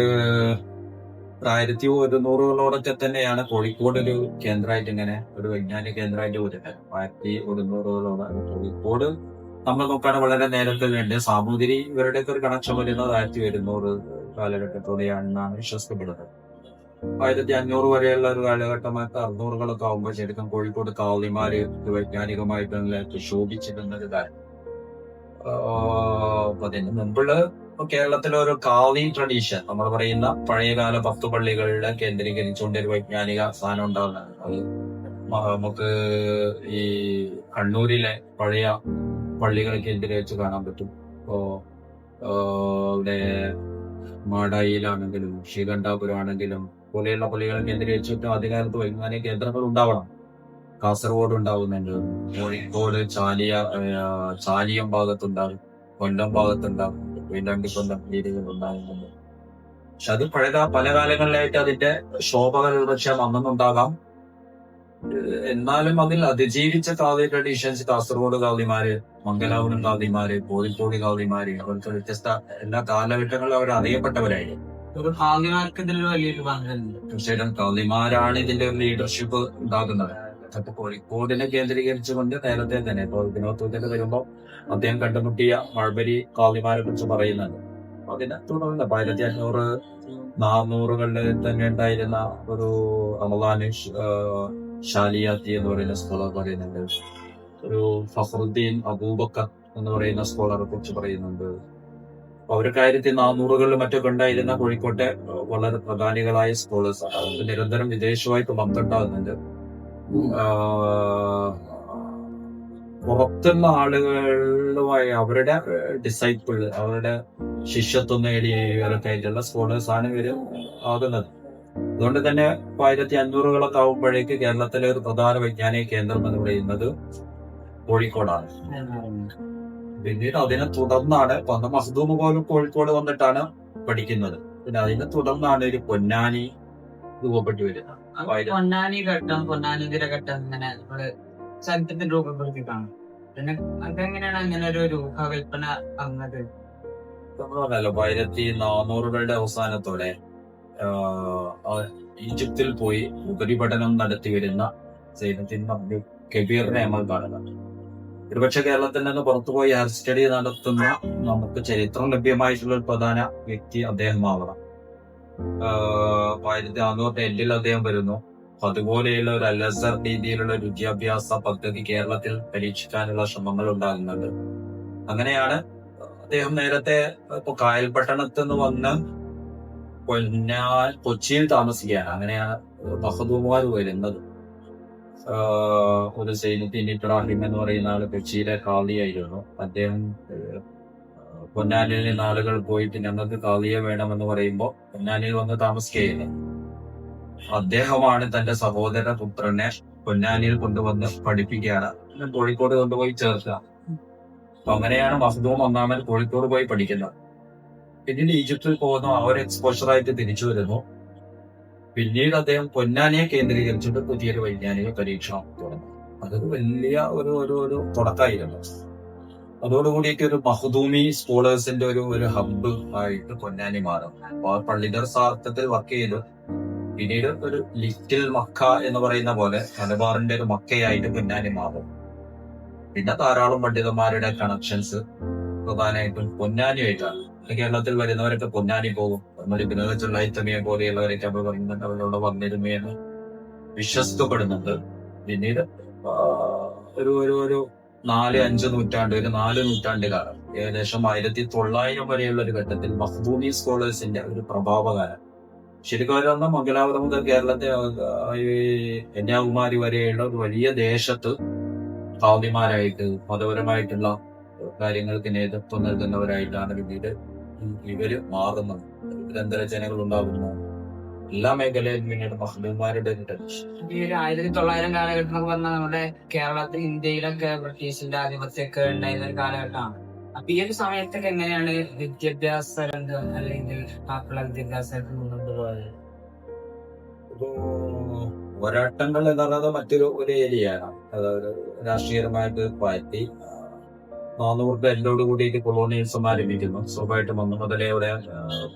Speaker 2: 1100-കളോടൊക്കെ തന്നെയാണ് കോഴിക്കോട് ഒരു കേന്ദ്രമായിട്ട് ഇങ്ങനെ ഒരു വൈജ്ഞാനിക കേന്ദ്രമായിട്ട് വരുന്നത്. 1100-കളോട് കോഴിക്കോട് നമ്മൾ നോക്കുകയാണെങ്കിൽ വളരെ നേരത്തെ വേണ്ടി സാമൂതിരി ഇവരുടെയൊക്കെ ഒരു കണക്ഷൻ വരുന്നത് 1100 കാലഘട്ടത്തോടെയാണെന്നാണ് വിശ്വസിക്കപ്പെടുന്നത്. 1500 വരെയുള്ള ഒരു കാലഘട്ടം 600-കളൊക്കെ ആകുമ്പോൾ ശരിക്കും കോഴിക്കോട് കാളിമാര് വൈജ്ഞാനികമായിട്ട് ശോഭിച്ചിരുന്നൊരു കാര്യം. അപ്പൊ അതിന് മുമ്പുള്ള കേരളത്തിലെ ഒരു കാളി ട്രഡീഷൻ നമ്മൾ പറയുന്ന പഴയകാല 10 പള്ളികളിലെ കേന്ദ്രീകരിച്ചുകൊണ്ട് ഒരു വൈജ്ഞാനിക സ്ഥാനം ഉണ്ടാകുന്നതാണ്. അത് നമുക്ക് ഈ കണ്ണൂരിലെ പഴയ പള്ളികളെ കേന്ദ്രീകരിച്ച് കാണാൻ പറ്റും. ഇപ്പോ ഇവിടെ മാടായിലാണെങ്കിലും ശ്രീകണ്ഠാപുരം ആണെങ്കിലും പോലെയുള്ള പള്ളികളെ കേന്ദ്രീകരിച്ചിട്ട് ആദ്യകാലത്ത് വൈജ്ഞാനിക കേന്ദ്രങ്ങൾ ഉണ്ടാവണം. കാസർഗോഡ് ഉണ്ടാവുന്നുണ്ട്, കോഴിക്കോട് ചാലിയം ഭാഗത്തുണ്ടാകും, കൊല്ലം ഭാഗത്തുണ്ടാകും, കൊല്ലം രീതികൾ ഉണ്ടാകുന്നുണ്ട്. പക്ഷെ അത് പല കാലങ്ങളിലായിട്ട് അതിന്റെ ശോഭകൾ പക്ഷെ അന്നുണ്ടാകാം. എന്നാലും അതിൽ അതിജീവിച്ച കാവ്യ ട്രഡീഷൻസ് കാസർഗോഡ് കാവ്യമാര്, മംഗലാപുരം കാവ്യമാര്, കോഴിക്കോട് കാവ്യമാര്, അവർക്ക് വ്യത്യസ്ത എല്ലാ കാലഘട്ടങ്ങളിലും അവർ അറിയപ്പെട്ടവരായിരുന്നു.
Speaker 1: ഭാഗ്യമാർക്ക് ഇതിൽ വലിയൊരു പങ്കുണ്ട്.
Speaker 2: തീർച്ചയായിട്ടും കാവ്യമാരാണ് ഇതിന്റെ ലീഡർഷിപ്പ് ഉണ്ടാക്കുന്നത്. അപ്പൊ കോഴിക്കോടിനെ കേന്ദ്രീകരിച്ചുകൊണ്ട് നേരത്തെ തന്നെ ഇപ്പോൾ വിനോദത്തിൽ വരുമ്പോൾ അദ്ദേഹം കണ്ടുമുട്ടിയ മൾബരി കാവ്യമാരെ കുറിച്ച് പറയുന്നുണ്ട്. അതിനെ തുടർന്ന് 1500, 400-കളിൽ തന്നെ ഉണ്ടായിരുന്ന ഒരു റമദാന് ഷാലിയാത്തി എന്ന് പറയുന്ന സ്കോളർ പറയുന്നുണ്ട്. ഒരു ഫഖറുദ്ദീൻ അബൂബക്കർ എന്ന് പറയുന്ന സ്കോളറെ കുറിച്ച് പറയുന്നുണ്ട്. അവരൊക്കെ 1400-കളിൽ മറ്റൊക്കെ ഉണ്ടായിരുന്ന കോഴിക്കോട്ടെ വളരെ പ്രധാനികളായ സ്കോളേഴ്സ് ആണ്. അവർക്ക് നിരന്തരം വിദേശമായിട്ട് ബന്ധമുണ്ടാകുന്നുണ്ട്. പുറത്തുള്ള ആളുകളുമായി അവരുടെ ഡിസൈപ്പിൾ, അവരുടെ ശിഷ്യത്വം നേടിയവരൊക്കെ ആയിട്ടുള്ള സ്കോളേഴ്സ് ആണ് ഇവര് ആകുന്നത്. അതുകൊണ്ട് തന്നെ 1500-കളൊക്കെ ആവുമ്പോഴേക്ക് കേരളത്തിലെ ഒരു പ്രധാന വൈജ്ഞാനിക കേന്ദ്രം എന്ന് പറയുന്നത് കോഴിക്കോടാണ്. പിന്നീട് അതിനെ തുടർന്നാണ് പണ്ട് മഖ്ദൂം പോലും കോഴിക്കോട് വന്നിട്ടാണ് പഠിക്കുന്നത്. പിന്നെ അതിനെ തുടർന്നാണ് ഒരു പൊന്നാനി രൂപപ്പെട്ടു വരുന്നത്.
Speaker 1: പൊന്നാനി ഘട്ടം, പൊന്നാനിതിര ഘട്ടം ഇങ്ങനെ നമ്മള് ചരിത്രത്തിൽ രൂപപ്പെടുത്തിയിട്ടാണ്. പിന്നെ അതെങ്ങനെയാണ് അങ്ങനെ ഒരു രൂപകൽപ്പന വന്നത്?
Speaker 2: നമ്മൾ പറഞ്ഞല്ലോ 1400-കളുടെ അവസാനത്തോടെ ഈജിപ്തിൽ പോയി ഉപരിപഠനം നടത്തി വരുന്ന സൈനുദ്ദീൻ അബ്ദുൽ കബീറിനെ നമ്മൾ കാണുന്നുണ്ട്. ഒരുപക്ഷെ കേരളത്തിൽ നിന്ന് പുറത്തുപോയി ഹയർ സ്റ്റഡി നടത്തുന്ന നമുക്ക് ചരിത്രം ലഭ്യമായിട്ടുള്ള ഒരു പ്രധാന വ്യക്തി അദ്ദേഹമാവണം. 1408-ൽ അദ്ദേഹം വരുന്നു. അതുപോലെയുള്ള ഒരു അൽ-അസ്ഹർ രീതിയിലുള്ള വിദ്യാഭ്യാസ പദ്ധതി കേരളത്തിൽ പരീക്ഷിക്കാനുള്ള ശ്രമങ്ങൾ ഉണ്ടാകുന്നുണ്ട്. അങ്ങനെയാണ് അദ്ദേഹം നേരത്തെ ഇപ്പൊ കായൽപട്ടണത്ത് നിന്ന് വന്ന് കൊച്ചിയിൽ താമസിക്കുകയാണ്. അങ്ങനെയാണ് മഖ്ദൂമുമാർ വരുന്നത്. ഒരു സൈനുദ്ദീൻ ഇബ്രാഹിം എന്ന് പറയുന്ന ആള് കൊച്ചിയിലെ ഖാദിയായിരുന്നു. അദ്ദേഹം പൊന്നാനിയിൽ നിന്ന് ആളുകൾ പോയിട്ട് ഞങ്ങൾക്ക് ഖാദിയെ വേണമെന്ന് പറയുമ്പോൾ പൊന്നാനിയിൽ വന്ന് താമസിക്കുകയായിരുന്നു. അദ്ദേഹമാണ് തന്റെ സഹോദര പുത്രനെ പൊന്നാനിയിൽ കൊണ്ടുവന്ന് പഠിപ്പിക്കുകയാണ്, കോഴിക്കോട് കൊണ്ടുപോയി ചേർക്കുക. അപ്പൊ അങ്ങനെയാണ് മഖ്ദൂം ഒന്നാമൻ കോഴിക്കോട് പോയി പഠിക്കുന്നത്. പിന്നീട് ഈജിപ്തിൽ പോകുന്നു, ആ ഒരു എക്സ്പോഷറായിട്ട് തിരിച്ചു വരുന്നു. പിന്നീട് അദ്ദേഹം പൊന്നാനിയെ കേന്ദ്രീകരിച്ചിട്ട് പുതിയൊരു വൈജ്ഞാനിക പരീക്ഷണം തുടങ്ങി. അതൊരു വലിയ ഒരു തുടക്കമായിരുന്നു. അതോടുകൂടിയിട്ട് ഒരു മഖ്ദൂമി സ്കോളേഴ്സിന്റെ ഒരു ഹബ്ബ് ആയിട്ട് പൊന്നാനി മാറും. അപ്പോൾ പള്ളിദർ സാർത്ഥത്തിൽ വർക്ക് ചെയ്തു. പിന്നീട് ഒരു ലിറ്റിൽ മക്ക എന്ന് പറയുന്ന പോലെ മലബാറിന്റെ ഒരു മക്കയായിട്ട് പൊന്നാനി മാറും. പിന്നെ ധാരാളം പണ്ഡിതന്മാരുടെ കണക്ഷൻസ് പ്രധാനമായിട്ടും പൊന്നാനിയായിട്ടാണ്. കേരളത്തിൽ വരുന്നവരൊക്കെ പൊന്നാനി പോകും. ബിനോദച്ചുള്ളൈത്തമിയെ പോലെയുള്ളവരൊക്കെ നമ്മൾ പറയുന്നുണ്ട്, അവരോട് വന്നിരുന്നു എന്ന് വിശ്വസിക്കപ്പെടുന്നുണ്ട്. പിന്നീട് ഒരു 4-5 നൂറ്റാണ്ട്, ഒരു 4 നൂറ്റാണ്ട് കാലം, ഏകദേശം 1900 വരെയുള്ള ഒരു ഘട്ടത്തിൽ മഖ്ദൂമി സ്കോളേഴ്സിന്റെ ഒരു പ്രഭാവകാലം. ശരിക്കും പറഞ്ഞാൽ മംഗലാപുരം മുതൽ കേരളത്തെ കന്യാകുമാരി വരെയുള്ള ഒരു വലിയ ദേശത്ത് ഖാദിമാരായിട്ട് മതപരമായിട്ടുള്ള കാര്യങ്ങൾക്ക് നേതൃത്വം നൽകുന്നവരായിട്ടാണ് പിന്നീട് ഇവര് മാറുന്നത്. ഗ്രന്ഥരചനകൾ ഉണ്ടാകുന്നു. എല്ലാ മേഖലയിലും പിന്നീട് മഖ്ദൂമാരുടെ ഒരു ട്രഡീഷൻ.
Speaker 1: ഈ ഒരു 1900 കാലഘട്ടം എന്നൊക്കെ പറഞ്ഞാൽ നമ്മുടെ കേരളത്തിൽ, ഇന്ത്യയിലൊക്കെ ബ്രിട്ടീഷിന്റെ ആധിപത്യമൊക്കെ ഉണ്ടായിരുന്ന ഒരു കാലഘട്ടമാണ്. അപ്പൊ ഈ ഒരു സമയത്തൊക്കെ എങ്ങനെയാണ് വിദ്യാഭ്യാസ രംഗം അല്ലെങ്കിൽ മക്കളെ വിദ്യാഭ്യാസമായിട്ട് മുന്നോട്ട് പോയത്?
Speaker 2: ഇപ്പോ പോരാട്ടങ്ങൾ എന്ന് പറയുന്നത് മറ്റൊരു ഏരിയയാണ്. അതായത് രാഷ്ട്രീയപരമായിട്ട് പാർട്ടി 400 എല്ലോട് കൂടിയിട്ട് കൊളോണിയലിസം ആരംഭിക്കുന്നു. സ്വാഭാവികമായിട്ടും അന്ന് മുതലേ അവിടെ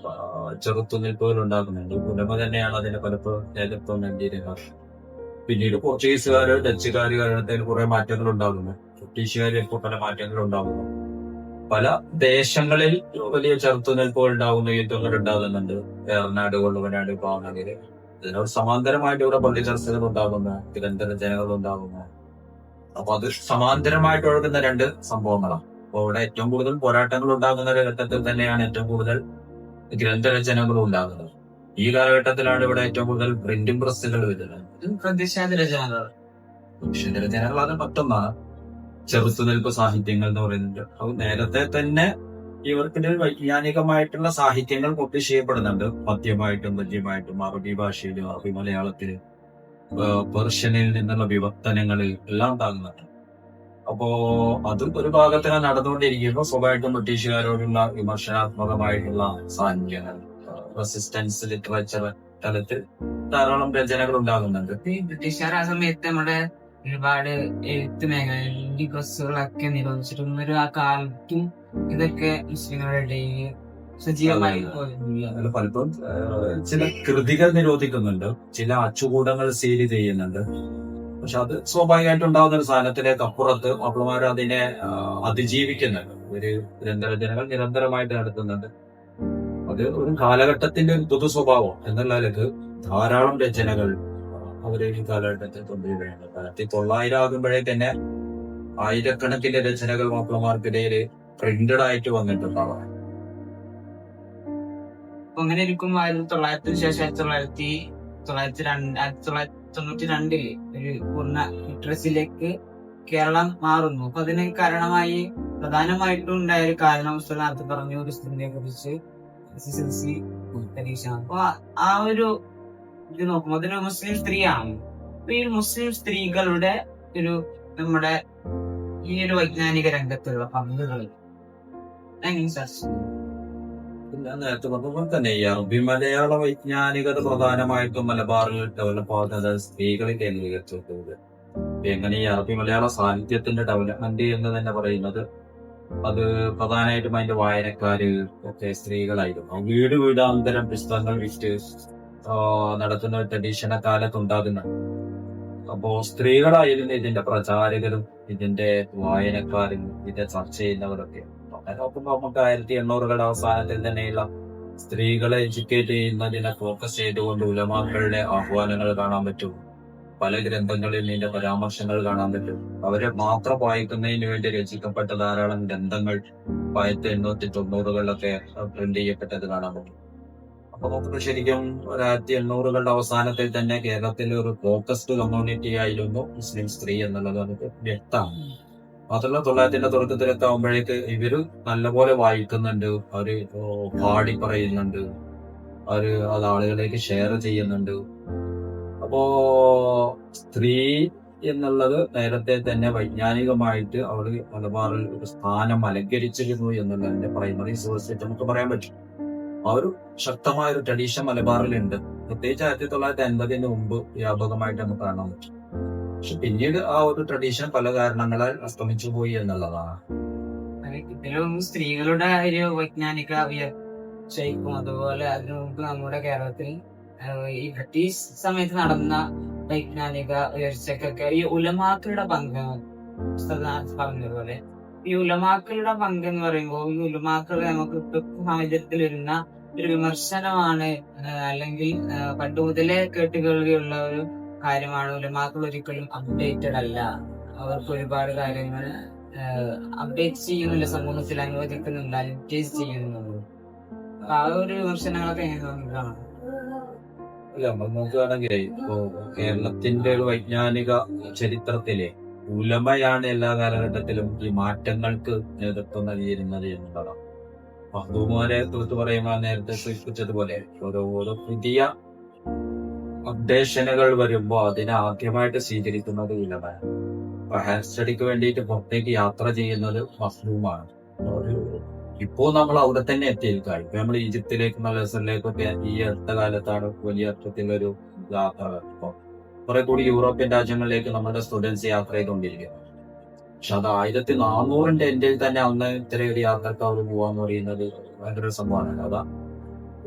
Speaker 2: ചെറുത്തുനിൽപ്പുകൾ ഉണ്ടാകുന്നുണ്ട്. പുലമ തന്നെയാണ് അതിന് പലപ്പോഴും നേതൃത്വം നൽകിയിരുന്നത്. പിന്നീട് പോർച്ചുഗീസുകാര്, ഡച്ചുകാര് കാലത്തിൽ കുറെ മാറ്റങ്ങൾ ഉണ്ടാകുന്നു. ബ്രിട്ടീഷുകാരിൽ ഇപ്പോൾ പല മാറ്റങ്ങൾ ഉണ്ടാകുന്നു. പല ദേശങ്ങളിൽ വലിയ ചെറുത്തുനിൽപ്പുകൾ ഉണ്ടാകുന്നു, യുദ്ധങ്ങൾ ഉണ്ടാകുന്നുണ്ട്. ഏറനാട്, കൊള്ളുവനാട്, പാവനഗിരി. ഇതിനോട് സമാന്തരമായിട്ട് ഇവിടെ പള്ളി ചർച്ചകൾ ഉണ്ടാകുന്നു, ഗ്രന്ഥരചനകൾ ഉണ്ടാകുന്നു. അപ്പൊ അത് സമാന്തരമായിട്ട് ഒഴുകുന്ന 2 സംഭവങ്ങളാണ്. അപ്പൊ ഇവിടെ ഏറ്റവും കൂടുതൽ പോരാട്ടങ്ങൾ ഉണ്ടാകുന്ന ഒരു ഘട്ടത്തിൽ തന്നെയാണ് ഏറ്റവും കൂടുതൽ ഗ്രന്ഥരചനകളും ഉണ്ടാകുന്നത്. ഈ കാലഘട്ടത്തിലാണ് ഇവിടെ ഏറ്റവും കൂടുതൽ പ്രിന്റിംഗ് പ്രസ്സുകൾ വരുന്നത്.
Speaker 1: പ്രതിഷേധ രചനകൾ
Speaker 2: അത് മറ്റൊന്നാണ്. ചെറുത്തുനിൽപ്പ് സാഹിത്യങ്ങൾ എന്ന് പറയുന്നത് അത് നേരത്തെ തന്നെ ഇവർക്കിടെ വൈജ്ഞാനികമായിട്ടുള്ള സാഹിത്യങ്ങൾ പബ്ലിഷ് ചെയ്യപ്പെടുന്നുണ്ട്. പദ്യമായിട്ടും ഗദ്യമായിട്ടും അറബി ഭാഷയിലും അറബി മലയാളത്തിലും പെർഷ്യനിൽ നിന്നുള്ള വിവർത്തനങ്ങൾ എല്ലാം ഉണ്ടാകുന്നുണ്ട്. അപ്പോ അത് ഒരു ഭാഗത്തിന് നടന്നുകൊണ്ടിരിക്കുമ്പോൾ സ്വാഭാവികമായിട്ടും ബ്രിട്ടീഷുകാരോടുള്ള വിമർശനാത്മകമായിട്ടുള്ള സാഹിത്യങ്ങൾ, റെസിസ്റ്റൻസ് ലിറ്ററേച്ചർ തലത്തിൽ ധാരാളം രചനകൾ ഉണ്ടാകുന്നുണ്ട്.
Speaker 1: ഈ ബ്രിട്ടീഷുകാർ ആ സമയത്ത് നമ്മുടെ ഒരുപാട് എഴുത്ത് മേഖലയിൽ പ്രസ്സുകളൊക്കെ നിരോധിച്ചിരുന്ന ആ കാലത്തും ഇതൊക്കെ മുസ്ലിങ്ങളുടെ ഇടയിൽ സജീവമായി
Speaker 2: അതിൽ പലപ്പോഴും ചില കൃതികൾ നിരോധിക്കുന്നുണ്ട്, ചില അച്ചുകൂടങ്ങൾ സീൽ ചെയ്യുന്നുണ്ട്. പക്ഷെ അത് സ്വാഭാവികമായിട്ട് ഉണ്ടാകുന്ന ഒരു സാധനത്തിലേക്ക് അപ്പുറത്ത് മാപ്പിളമാർ അതിനെ അതിജീവിക്കുന്നുണ്ട്. ഒരു ഗ്രന്ഥരചനകൾ നിരന്തരമായിട്ട് നടത്തുന്നുണ്ട്. അത് ഒരു കാലഘട്ടത്തിന്റെ ഒരു പൊതു സ്വഭാവം എന്നുള്ളതിലേക്ക് ധാരാളം രചനകൾ അവര് ഈ കാലഘട്ടത്തിൽ കൊണ്ടുവരികയാണ്. 1900 ആകുമ്പോഴേ തന്നെ ആയിരക്കണക്കിന് രചനകൾ മാപ്പിളമാർക്കിടയിൽ പ്രിന്റഡ് ആയിട്ട് വന്നിട്ടുണ്ടാവാം.
Speaker 1: അപ്പൊ അങ്ങനെ ഇരിക്കുമ്പോൾ 1900 ശേഷം 1992 ഒരു പൂർണ്ണ ലിറ്ററസിയിലേക്ക് കേരളം മാറുന്നു. അപ്പൊ അതിന് കാരണമായി പ്രധാനമായിട്ടും ഉണ്ടായ ഒരു കാരണം നേരത്തെ പറഞ്ഞു, ക്രിസ്തുവിനെ കുറിച്ച് SSLC പരീക്ഷ. അപ്പൊ ആ ഒരു ഇത് നോക്കുമ്പോൾ അതൊരു മുസ്ലിം സ്ത്രീയാണ്. അപ്പൊ ഈ മുസ്ലിം സ്ത്രീകളുടെ ഒരു നമ്മുടെ ഈ ഒരു വൈജ്ഞാനിക രംഗത്തുള്ള പങ്കുകൾ എങ്ങനെ ചർച്ച ചെയ്യും?
Speaker 2: ഞാൻ നേരത്തെ പറഞ്ഞപ്പോൾ തന്നെ ഈ അറബി മലയാള വൈജ്ഞാനികത പ്രധാനമായിട്ടും മലബാറിൽ ഡെവലപ്പ് ആവുന്നത് സ്ത്രീകളെ കേന്ദ്രീകരിച്ചിട്ടുണ്ട്. എങ്ങനെ ഈ അറബി മലയാള സാഹിത്യത്തിന്റെ ഡെവലപ്മെന്റ് എന്ന് തന്നെ പറയുന്നത് അത് പ്രധാനമായിട്ടും അതിന്റെ വായനക്കാര് ഒക്കെ സ്ത്രീകളായിരുന്നു. വീട് വീടാന്തരം പുസ്തകങ്ങൾ വിറ്റ് നടത്തുന്ന ട്രഡീഷണ കാലത്ത് ഉണ്ടാകുന്നുണ്ട്. അപ്പോ സ്ത്രീകളായിരുന്നു ഇതിന്റെ പ്രചാരകരും ഇതിന്റെ വായനക്കാരും ഇതിന്റെ ചർച്ച ചെയ്യുന്നവരൊക്കെ. അങ്ങനെ നോക്കുമ്പോൾ നമുക്ക് 1800 അവസാനത്തിൽ തന്നെയുള്ള സ്ത്രീകളെ എഡ്യൂക്കേറ്റ് ചെയ്യുന്നതിനെ ഫോക്കസ് ചെയ്തുകൊണ്ട് ഉലമാക്കളുടെ ആഹ്വാനങ്ങൾ കാണാൻ പറ്റും. പല ഗ്രന്ഥങ്ങളിൽ ഇതിന്റെ പരാമർശങ്ങൾ കാണാൻ പറ്റും. അവരെ മാത്രം വായിക്കുന്നതിന് വേണ്ടി രചിക്കപ്പെട്ട ധാരാളം ഗ്രന്ഥങ്ങൾ 1890 പ്രിന്റ് ചെയ്യപ്പെട്ടത് കാണാൻ പറ്റും. അപ്പൊ നമുക്ക് ശരിക്കും 1800 അവസാനത്തിൽ തന്നെ കേരളത്തിലെ ഒരു ഫോക്കസ്ഡ് കമ്മ്യൂണിറ്റി ആയിരുന്നു മുസ്ലിം സ്ത്രീ എന്നുള്ളത് നമുക്ക് വ്യക്തമാണ്. മാത്രമല്ല 900 തുടക്കത്തിലൊക്കെ ആകുമ്പോഴേക്ക് ഇവര് നല്ലപോലെ വായിക്കുന്നുണ്ട്, അവര് പാടി പറയുന്നുണ്ട്, അവര് അത് ആളുകളിലേക്ക് ഷെയർ ചെയ്യുന്നുണ്ട്. അപ്പോ സ്ത്രീ എന്നുള്ളത് നേരത്തെ തന്നെ വൈജ്ഞാനികമായിട്ട് അവള് മലബാറിൽ ഒരു സ്ഥാനം അലങ്കരിച്ചിരുന്നു എന്നുള്ളതിന്റെ പ്രൈമറി സോഴ്സ് നമുക്ക് പറയാൻ പറ്റും. ആ ഒരു ശക്തമായ ഒരു ട്രഡീഷൻ മലബാറിലുണ്ട്. പ്രത്യേകിച്ച് 1950 മുമ്പ് വ്യാപകമായിട്ട് നമുക്ക് കാണാൻ പറ്റും. പക്ഷെ പിന്നീട് ആ ഒരു ട്രഡീഷൻ പല കാരണങ്ങളാൽ അസ്തമിച്ചു പോയി എന്നുള്ളതാണ്.
Speaker 1: ഇതിലും സ്ത്രീകളുടെ ഒരു വൈജ്ഞാനിക ഉയർച്ചയ്ക്കും അതുപോലെ അതിനു മുമ്പ് നമ്മുടെ കേരളത്തിൽ ഈ ബ്രിട്ടീഷ് സമയത്ത് നടന്ന വൈജ്ഞാനിക ഉയർച്ചക്കൊക്കെ ഈ ഉലമാക്കളുടെ പങ്ക് പറഞ്ഞതുപോലെ ഈ ഉലമാക്കളുടെ പങ്ക് എന്ന് പറയുമ്പോൾ ഈ ഉലമാക്കൾ നമുക്ക് സാഹചര്യത്തിൽ വരുന്ന ഒരു വിമർശനമാണ്, അല്ലെങ്കിൽ പണ്ട് മുതലേ കേട്ടുകേൾവിയുള്ള ഒരു കാര്യമാണ്. ഉലമാക്കൾ ഒരിക്കലും അപ്ഡേറ്റഡ് അല്ല, അവർക്ക് ഒരുപാട് കാര്യങ്ങൾ അപ്ഡേറ്റ് ചെയ്യുന്നില്ല, സമൂഹത്തിൽ അനുവദിക്കുന്നില്ല, അപ്ഡേറ്റ് ചെയ്യുന്നുള്ളൂ. അപ്പൊ ആ ഒരു വിമർശനങ്ങളൊക്കെ എങ്ങനെ കാണാം?
Speaker 2: അല്ല, നമ്മൾ നോക്കുകയാണെങ്കിൽ ഇപ്പോ കേരളത്തിന്റെ ഒരു വൈജ്ഞാനിക ചരിത്രത്തിലെ ഉലമയാണ് എല്ലാ കാലഘട്ടത്തിലും ഈ മാറ്റങ്ങൾക്ക് നേതൃത്വം നൽകിയിരുന്നത് എന്നുള്ളതാണ്. മഹ്ദൂമാരെ കുറിച്ച് പറയുമ്പോൾ നേരത്തെ സൂചിപ്പിച്ചതുപോലെ ഓരോ പുതിയ അപ്ഡേഷനുകൾ വരുമ്പോൾ അതിനെ ആദ്യമായിട്ട് സ്വീകരിക്കുന്നത് ഉലമയാണ്. ഇപ്പൊ ഹയർ സ്റ്റഡിക്ക് വേണ്ടിയിട്ട് പുറത്തേക്ക് യാത്ര ചെയ്യുന്നത് മഹ്ദൂമാണ്. ഇപ്പോ നമ്മൾ അവിടെ തന്നെ എത്തിയിരിക്കാം. ഇപ്പൊ നമ്മൾ ഈജിപ്തിലേക്കും ലസറിലേക്കൊക്കെ ഈ അടുത്ത കാലത്താണ് വലിയ അർത്ഥത്തിലൊരു യാത്ര. ഇപ്പൊ കുറെ കൂടി യൂറോപ്യൻ രാജ്യങ്ങളിലേക്ക് നമ്മുടെ സ്റ്റുഡൻസ് യാത്ര ചെയ്തുകൊണ്ടിരിക്കുന്നത്. പക്ഷെ അത് 1400 എൻഡിൽ തന്നെ അന്ന് ഇത്രയൊരു യാത്രക്ക് അവർ പോവാന്ന് പറയുന്നത് ഭയങ്കര സംഭവമാണ്. അതാ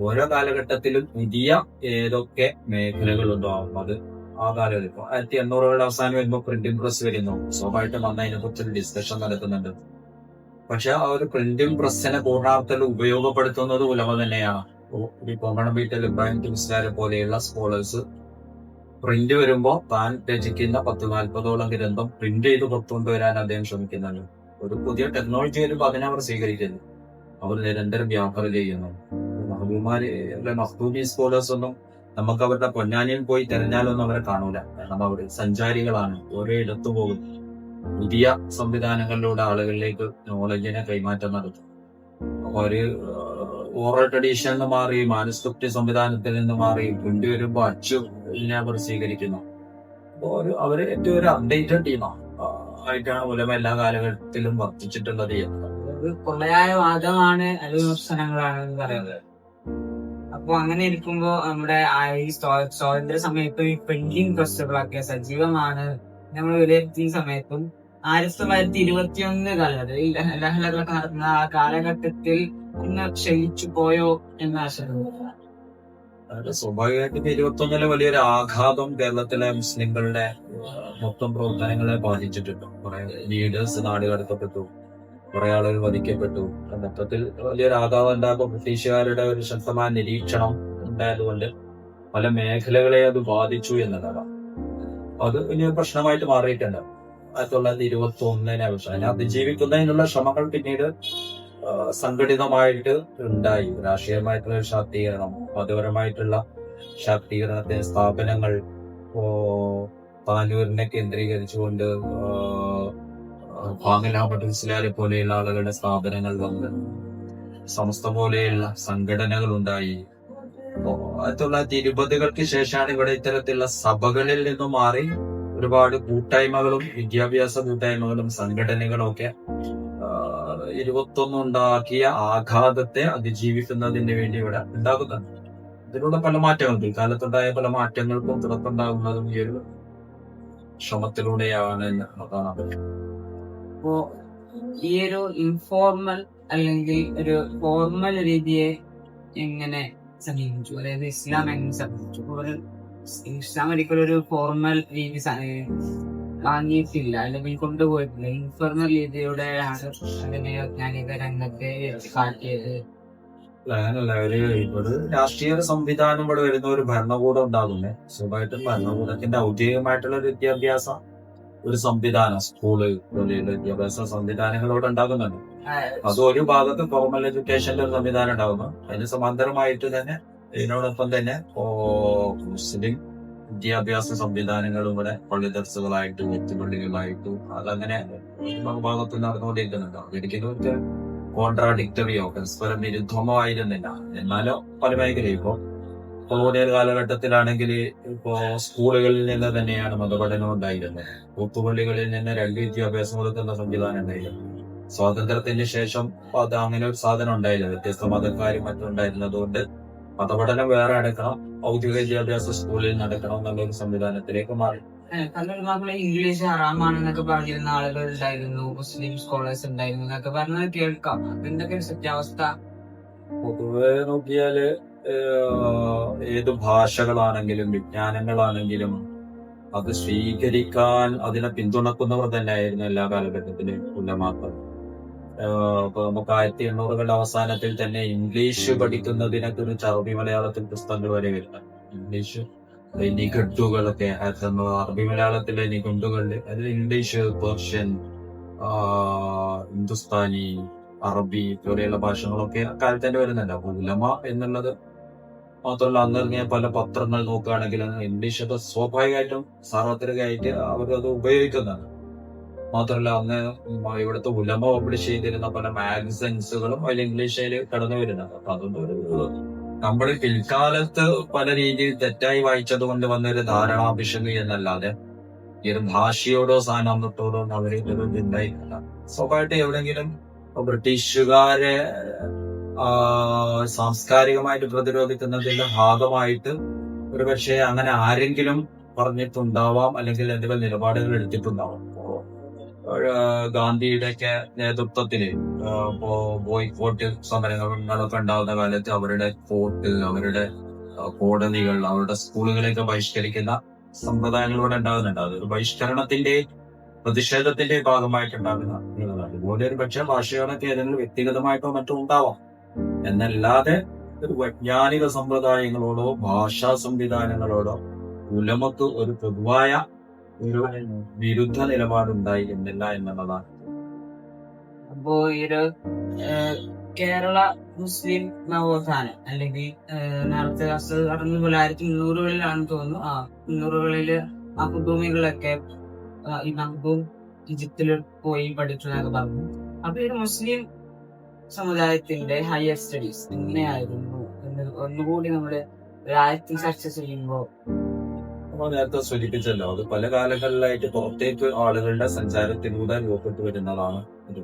Speaker 2: ഓരോ കാലഘട്ടത്തിലും പുതിയ ഏതൊക്കെ മേഖലകളുണ്ടോ അത് ആ കാലഘട്ടം. ഇപ്പൊ 1800 അവസാനം വരുമ്പോൾ പ്രിന്റിംഗ് പ്രസ് വരുന്നു. സ്വാഭാവികമായിട്ടും അന്ന് അതിനെ കുറിച്ചൊരു ഡിസ്കഷൻ നടക്കുന്നുണ്ട്. പക്ഷെ ആ ഒരു പ്രിന്റിംഗ് പ്രസ്സിനെ പൂർണ്ണാർത്ഥത്തിൽ ഉപയോഗപ്പെടുത്തുന്നത് ഉലമ തന്നെയാണ്. ഈ കൊമണം ബീറ്റൽ ഇബ്രാഹിം ടിംസ്ലാരെ പോലെയുള്ള സ്കോളേഴ്സ് പ്രിന്റ് വരുമ്പോൾ താൻ രചിക്കുന്ന 10-40ഓളം ഗ്രന്ഥം പ്രിന്റ് ചെയ്ത് പുറത്തുകൊണ്ടുവരാൻ അദ്ദേഹം ശ്രമിക്കുന്നുണ്ട്. ഒരു പുതിയ ടെക്നോളജി വരുമ്പോൾ അതിനെ അവർ സ്വീകരിക്കുന്നു, അവർ നിരന്തരം വ്യാപാരം ചെയ്യുന്നു. മഖ്ദൂമി സ്കോളേഴ്സ് ഒന്നും നമുക്ക് അവരുടെ പൊന്നാനിയിൽ പോയി തിരഞ്ഞാലൊന്നും അവരെ കാണൂല. കാരണം അവർ സഞ്ചാരികളാണ്, ഓരോ ഇടത്തു പോകും, പുതിയ സംവിധാനങ്ങളിലൂടെ ആളുകളിലേക്ക് നോളജിനെ കൈമാറ്റം നടത്തും. അപ്പൊ അവര് ഓറൽ ട്രഡീഷനിൽ നിന്ന് മാറി മാനുസ്ക്രിപ്റ്റ് സംവിധാനത്തിൽ നിന്ന് മാറി പ്രിന്റ് വരുമ്പോൾ അച്ചുവിനെ അവർ സ്വീകരിക്കുന്നു. അപ്പോൾ അവര് ഏറ്റവും ഒരു അപ്ഡേറ്റഡ് ടീമാണ് ആയിട്ടാണ് ഉലമ എല്ലാ കാലഘട്ടത്തിലും വർദ്ധിച്ചിട്ടുള്ളത്.
Speaker 1: പൊള്ളയായ വാദമാണ്, അത് വിമർശനങ്ങളാണ് പറയുന്നത്. അപ്പൊ അങ്ങനെ ഇരിക്കുമ്പോ നമ്മുടെ ഈ സ്വാതന്ത്ര്യ സമയത്തും ഈ പ്രിന്റിംഗ് പ്രസ്സുകളൊക്കെ സജീവമാണ് നമ്മൾ വിലയിരുത്തിയ സമയത്തും 1921 കാലഘട്ടം ഈ ലഹളകളൊക്കെ നടന്ന ആ കാലഘട്ടത്തിൽ ഒന്ന് ക്ഷയിച്ചു പോയോ എന്ന ആശങ്ക.
Speaker 2: സ്വാഭാവികമായിട്ടും 21 വലിയൊരു ആഘാതം കേരളത്തിലെ മുസ്ലിങ്ങളുടെ മൊത്തം പ്രവർത്തനങ്ങളെ ബാധിച്ചിട്ടുണ്ട്. കുറെ ലീഡേഴ്സ് നാടുകടത്തപ്പെട്ടു, കുറെ ആളുകൾ വധിക്കപ്പെട്ടു. മൊത്തത്തിൽ വലിയൊരു ആഘാതം ഉണ്ടാകുമ്പോൾ ബ്രിട്ടീഷുകാരുടെ ഒരു ശക്തമായ നിരീക്ഷണം ഉണ്ടായതുകൊണ്ട് പല മേഖലകളെ അത് ബാധിച്ചു എന്നതാണ്. അത് വലിയ പ്രശ്നമായിട്ട് മാറിയിട്ടുണ്ട്. 1921 പക്ഷെ അതിനെ അതിജീവിക്കുന്നതിനുള്ള ശ്രമങ്ങൾ പിന്നീട് സംഘടിതമായിട്ട് ഉണ്ടായി. രാഷ്ട്രീയമായിട്ടുള്ള ഒരു ശാക്തീകരണം, മതപരമായിട്ടുള്ള ശാക്തീകരണത്തിന് സ്ഥാപനങ്ങൾ താനൂരിനെ കേന്ദ്രീകരിച്ചുകൊണ്ട് പാങ്ങലാമട്ട് മുസ്ലിയാരെ പോലെയുള്ള ആളുകളുടെ സ്ഥാപനങ്ങൾ വന്ന് സമസ്ത പോലെയുള്ള സംഘടനകൾ ഉണ്ടായി. 1920 ശേഷമാണ് ഇവിടെ ഇത്തരത്തിലുള്ള സഭകളിൽ നിന്നും മാറി ഒരുപാട് കൂട്ടായ്മകളും വിദ്യാഭ്യാസ കൂട്ടായ്മകളും സംഘടനകളും ഒക്കെ 21 ഉണ്ടാക്കിയ ആഘാതത്തെ അതിജീവിക്കുന്നതിന് വേണ്ടി ഇവിടെ ഉണ്ടാകുന്നുണ്ട്. ഇതിലൂടെ പല മാറ്റങ്ങളുണ്ട്. ഇക്കാലത്തുണ്ടായ പല മാറ്റങ്ങൾക്കും തുടക്കമുണ്ടാകുന്നതും ഈ ഒരു ശ്രമത്തിലൂടെയാണ് കാണാൻ പറ്റും.
Speaker 1: അപ്പോ ഈ ഒരു ഇൻഫോർമൽ അല്ലെങ്കിൽ ഒരു ഫോർമൽ രീതിയെ എങ്ങനെ സമീപിച്ചു, അതായത് ഇസ്ലാം എങ്ങനെ സമീപിച്ചു? ഇസ്ലാം ഒരിക്കലും ഒരു ഫോർമൽ രീതി വാങ്ങിയിട്ടില്ല അല്ലെങ്കിൽ കൊണ്ടുപോയിട്ടില്ല. ഇൻഫോർമൽ രീതിയുടെ അങ്ങനെ വൈജ്ഞാനിക രംഗത്തെ കാട്ടിയത്.
Speaker 2: അങ്ങനല്ല, ഒരു രാഷ്ട്രീയ സംവിധാനം ഇവിടെ വരുന്ന ഒരു ഭരണകൂടം ഉണ്ടാകുന്നേ. സ്വാഭാവികമായിട്ടും ഭരണകൂടത്തിന്റെ ഔദ്യോഗികമായിട്ടുള്ള ഒരു വിദ്യാഭ്യാസ ഒരു സംവിധാനം, സ്കൂള് പോലെയുള്ള വിദ്യാഭ്യാസ സംവിധാനങ്ങളോട് ഉണ്ടാകുന്നുണ്ട്. അത് ഒരു ഭാഗത്ത് ഫോർമൽ എഡ്യൂക്കേഷന്റെ ഒരു സംവിധാനം ഉണ്ടാകുന്നു. അതിന് സമാന്തരമായിട്ട് തന്നെ ഇതിനോടൊപ്പം തന്നെ മുസ്ലിം വിദ്യാഭ്യാസ സംവിധാനങ്ങളും ഇവിടെ പള്ളി ദർസുകളായിട്ടും വ്യക്തിപള്ളികളായിട്ടും അതങ്ങനെ ഭാഗത്ത് നടന്നുകൊണ്ടിരിക്കുന്നുണ്ട്. ഒരിക്കലും ഒരു കോൺട്രാഡിക്ടറിയോ പരസ്പരം വിരുദ്ധമോ ആയിരുന്നില്ല. എന്നാലോ പല മേഖലയും ഇപ്പോ കൊളോണിയൽ കാലഘട്ടത്തിലാണെങ്കിൽ ഇപ്പോ സ്കൂളുകളിൽ നിന്ന് തന്നെയാണ് മതപഠനം ഉണ്ടായിരുന്നത്. കൂത്തുപള്ളികളിൽ നിന്ന് 2 വിദ്യാഭ്യാസം കൊടുക്കുന്ന സംവിധാനം ഉണ്ടായിരുന്നു. സ്വാതന്ത്ര്യത്തിന് ശേഷം അത് അങ്ങനെ ഒരു സാധനം ഉണ്ടായില്ല. വ്യത്യസ്ത മതക്കാരും മറ്റും ഉണ്ടായിരുന്നതുകൊണ്ട് മതപഠനം വേറെ നടക്കണം, ഔദ്യോഗിക വിദ്യാഭ്യാസ സ്കൂളിൽ നടക്കണം എന്നുള്ളൊരു സംവിധാനത്തിലേക്ക് മാറി.
Speaker 1: പലരും ഇംഗ്ലീഷ് ഹറാമാണെന്നൊക്കെ പറഞ്ഞിരുന്ന ആളുകൾ ഉണ്ടായിരുന്നു, മുസ്ലിം സ്കോളേഴ്സ് ഉണ്ടായിരുന്നു എന്നൊക്കെ പറഞ്ഞത് കേൾക്കാം. എന്തൊക്കെ സത്യാവസ്ഥ?
Speaker 2: പൊതുവെ നോക്കിയാല് ഏത് ഭാഷകളാണെങ്കിലും വിജ്ഞാനങ്ങളാണെങ്കിലും അത് സ്വീകരിക്കാൻ അതിനെ പിന്തുണക്കുന്നവർ തന്നെയായിരുന്നു എല്ലാ കാലഘട്ടത്തിലും ഉലമാക്കൾ. ഇപ്പൊ നമുക്ക് 1800 അവസാനത്തിൽ തന്നെ ഇംഗ്ലീഷ് പഠിക്കുന്നതിനൊക്കെ ഒരു അറബി മലയാളത്തിൽ പുസ്തകങ്ങൾ വരെ വരുന്നുണ്ട്. ഇംഗ്ലീഷ് നിഘണ്ടുകളൊക്കെ അറബി മലയാളത്തിലെ നിഘണ്ടുകളിൽ അതിൽ ഇംഗ്ലീഷ്, പേർഷ്യൻ, ഹിന്ദുസ്ഥാനി, അറബി പോലെയുള്ള ഭാഷകളൊക്കെ അക്കാലത്ത് തന്നെ വരുന്നുണ്ട്. അപ്പൊ ഉലമ എന്നുള്ളത് മാത്രമല്ല, അന്ന് ഇറങ്ങിയ പല പത്രങ്ങൾ നോക്കുകയാണെങ്കിൽ ഇംഗ്ലീഷൊക്കെ സ്വാഭാവികമായിട്ടും സാർവത്രികമായിട്ട് അവരത് ഉപയോഗിക്കുന്നുണ്ട്. മാത്രമല്ല അന്ന് ഇവിടുത്തെ ഉലമ പബ്ലിഷ് ചെയ്തിരുന്ന പല മാഗസിൻസുകളും അതിൽ ഇംഗ്ലീഷിൽ കടന്നു വരുന്നുണ്ട്. അപ്പൊ അതുകൊണ്ട് നമ്മൾ പിൽക്കാലത്ത് പല രീതിയിൽ തെറ്റായി വായിച്ചത് കൊണ്ട് വന്നൊരു ധാരണാഭിഷേകി എന്നല്ലാതെ ഈ ഒരു ഭാഷയോടോ സ്ഥാനാന്തത്തോടോ അവർ ഉണ്ടായിട്ടില്ല. സ്വാഭാവികമായിട്ട് എവിടെയെങ്കിലും ബ്രിട്ടീഷുകാരെ സാംസ്കാരികമായിട്ട് പ്രതിരോധിക്കുന്നതിന്റെ ഭാഗമായിട്ട് ഒരു പക്ഷേ അങ്ങനെ ആരെങ്കിലും പറഞ്ഞിട്ടുണ്ടാവാം, അല്ലെങ്കിൽ എന്തെങ്കിലും നിലപാടുകൾ എടുത്തിട്ടുണ്ടാവാം. ഗാന്ധിയുടെ ഒക്കെ നേതൃത്വത്തില് ബോയ്ക്കോട്ട് സമരങ്ങളൊക്കെ ഉണ്ടാകുന്ന കാലത്ത് അവരുടെ കോർട്ട്, അവരുടെ കോടതികൾ, അവരുടെ സ്കൂളുകളെയൊക്കെ ബഹിഷ്കരിക്കുന്ന സമ്പ്രദായങ്ങൾ ഇവിടെ ഉണ്ടാകുന്നുണ്ട്. അതൊരു ബഹിഷ്കരണത്തിന്റെ പ്രതിഷേധത്തിന്റെ ഭാഗമായിട്ടുണ്ടാകുന്ന അതുപോലെ ഒരു പക്ഷേ ഭാഷകളൊക്കെ ഏതെങ്കിലും വ്യക്തിഗതമായിട്ടോ മറ്റോ ഉണ്ടാവാം. എന്നല്ലാതെ ഒരു വൈജ്ഞാനിക സമ്പ്രദായങ്ങളോടോ ഭാഷാ സംവിധാനങ്ങളോടോ ഉലമക്ക് ഒരു പൊതുവായ ഒരു വിരുദ്ധ നിലപാടുണ്ടായി എന്നില്ല എന്നുള്ളതാണ്.
Speaker 1: അപ്പോ ഈ ഒരു കേരള മുസ്ലിം നവോത്ഥാനം അല്ലെങ്കിൽ നേരത്തെ 1300-കളിലാണെന്ന് തോന്നുന്നു. 300-കളില് മഖ്ദൂമികളൊക്കെ ഈ മഖ്ദൂം ഈജിപ്തിൽ പോയി പഠിച്ചു എന്നൊക്കെ പറഞ്ഞു. അപ്പൊ ഈ മുസ്ലിം സമുദായത്തിന്റെ ഹയർ സ്റ്റഡീസ് എങ്ങനെയായിരുന്നു എന്ന് ഒന്നുകൂടി നമ്മള് രാജ്യത്തിൽ ചർച്ച ചെയ്യുമ്പോൾ
Speaker 2: നേരത്തെ സൂചിപ്പിച്ചല്ലോ, അത് പല കാലങ്ങളിലായിട്ട് പുറത്തേക്ക് ആളുകളുടെ സഞ്ചാരത്തിലൂടെ രൂപപ്പെട്ടു വരുന്നതാണ് ഇത്.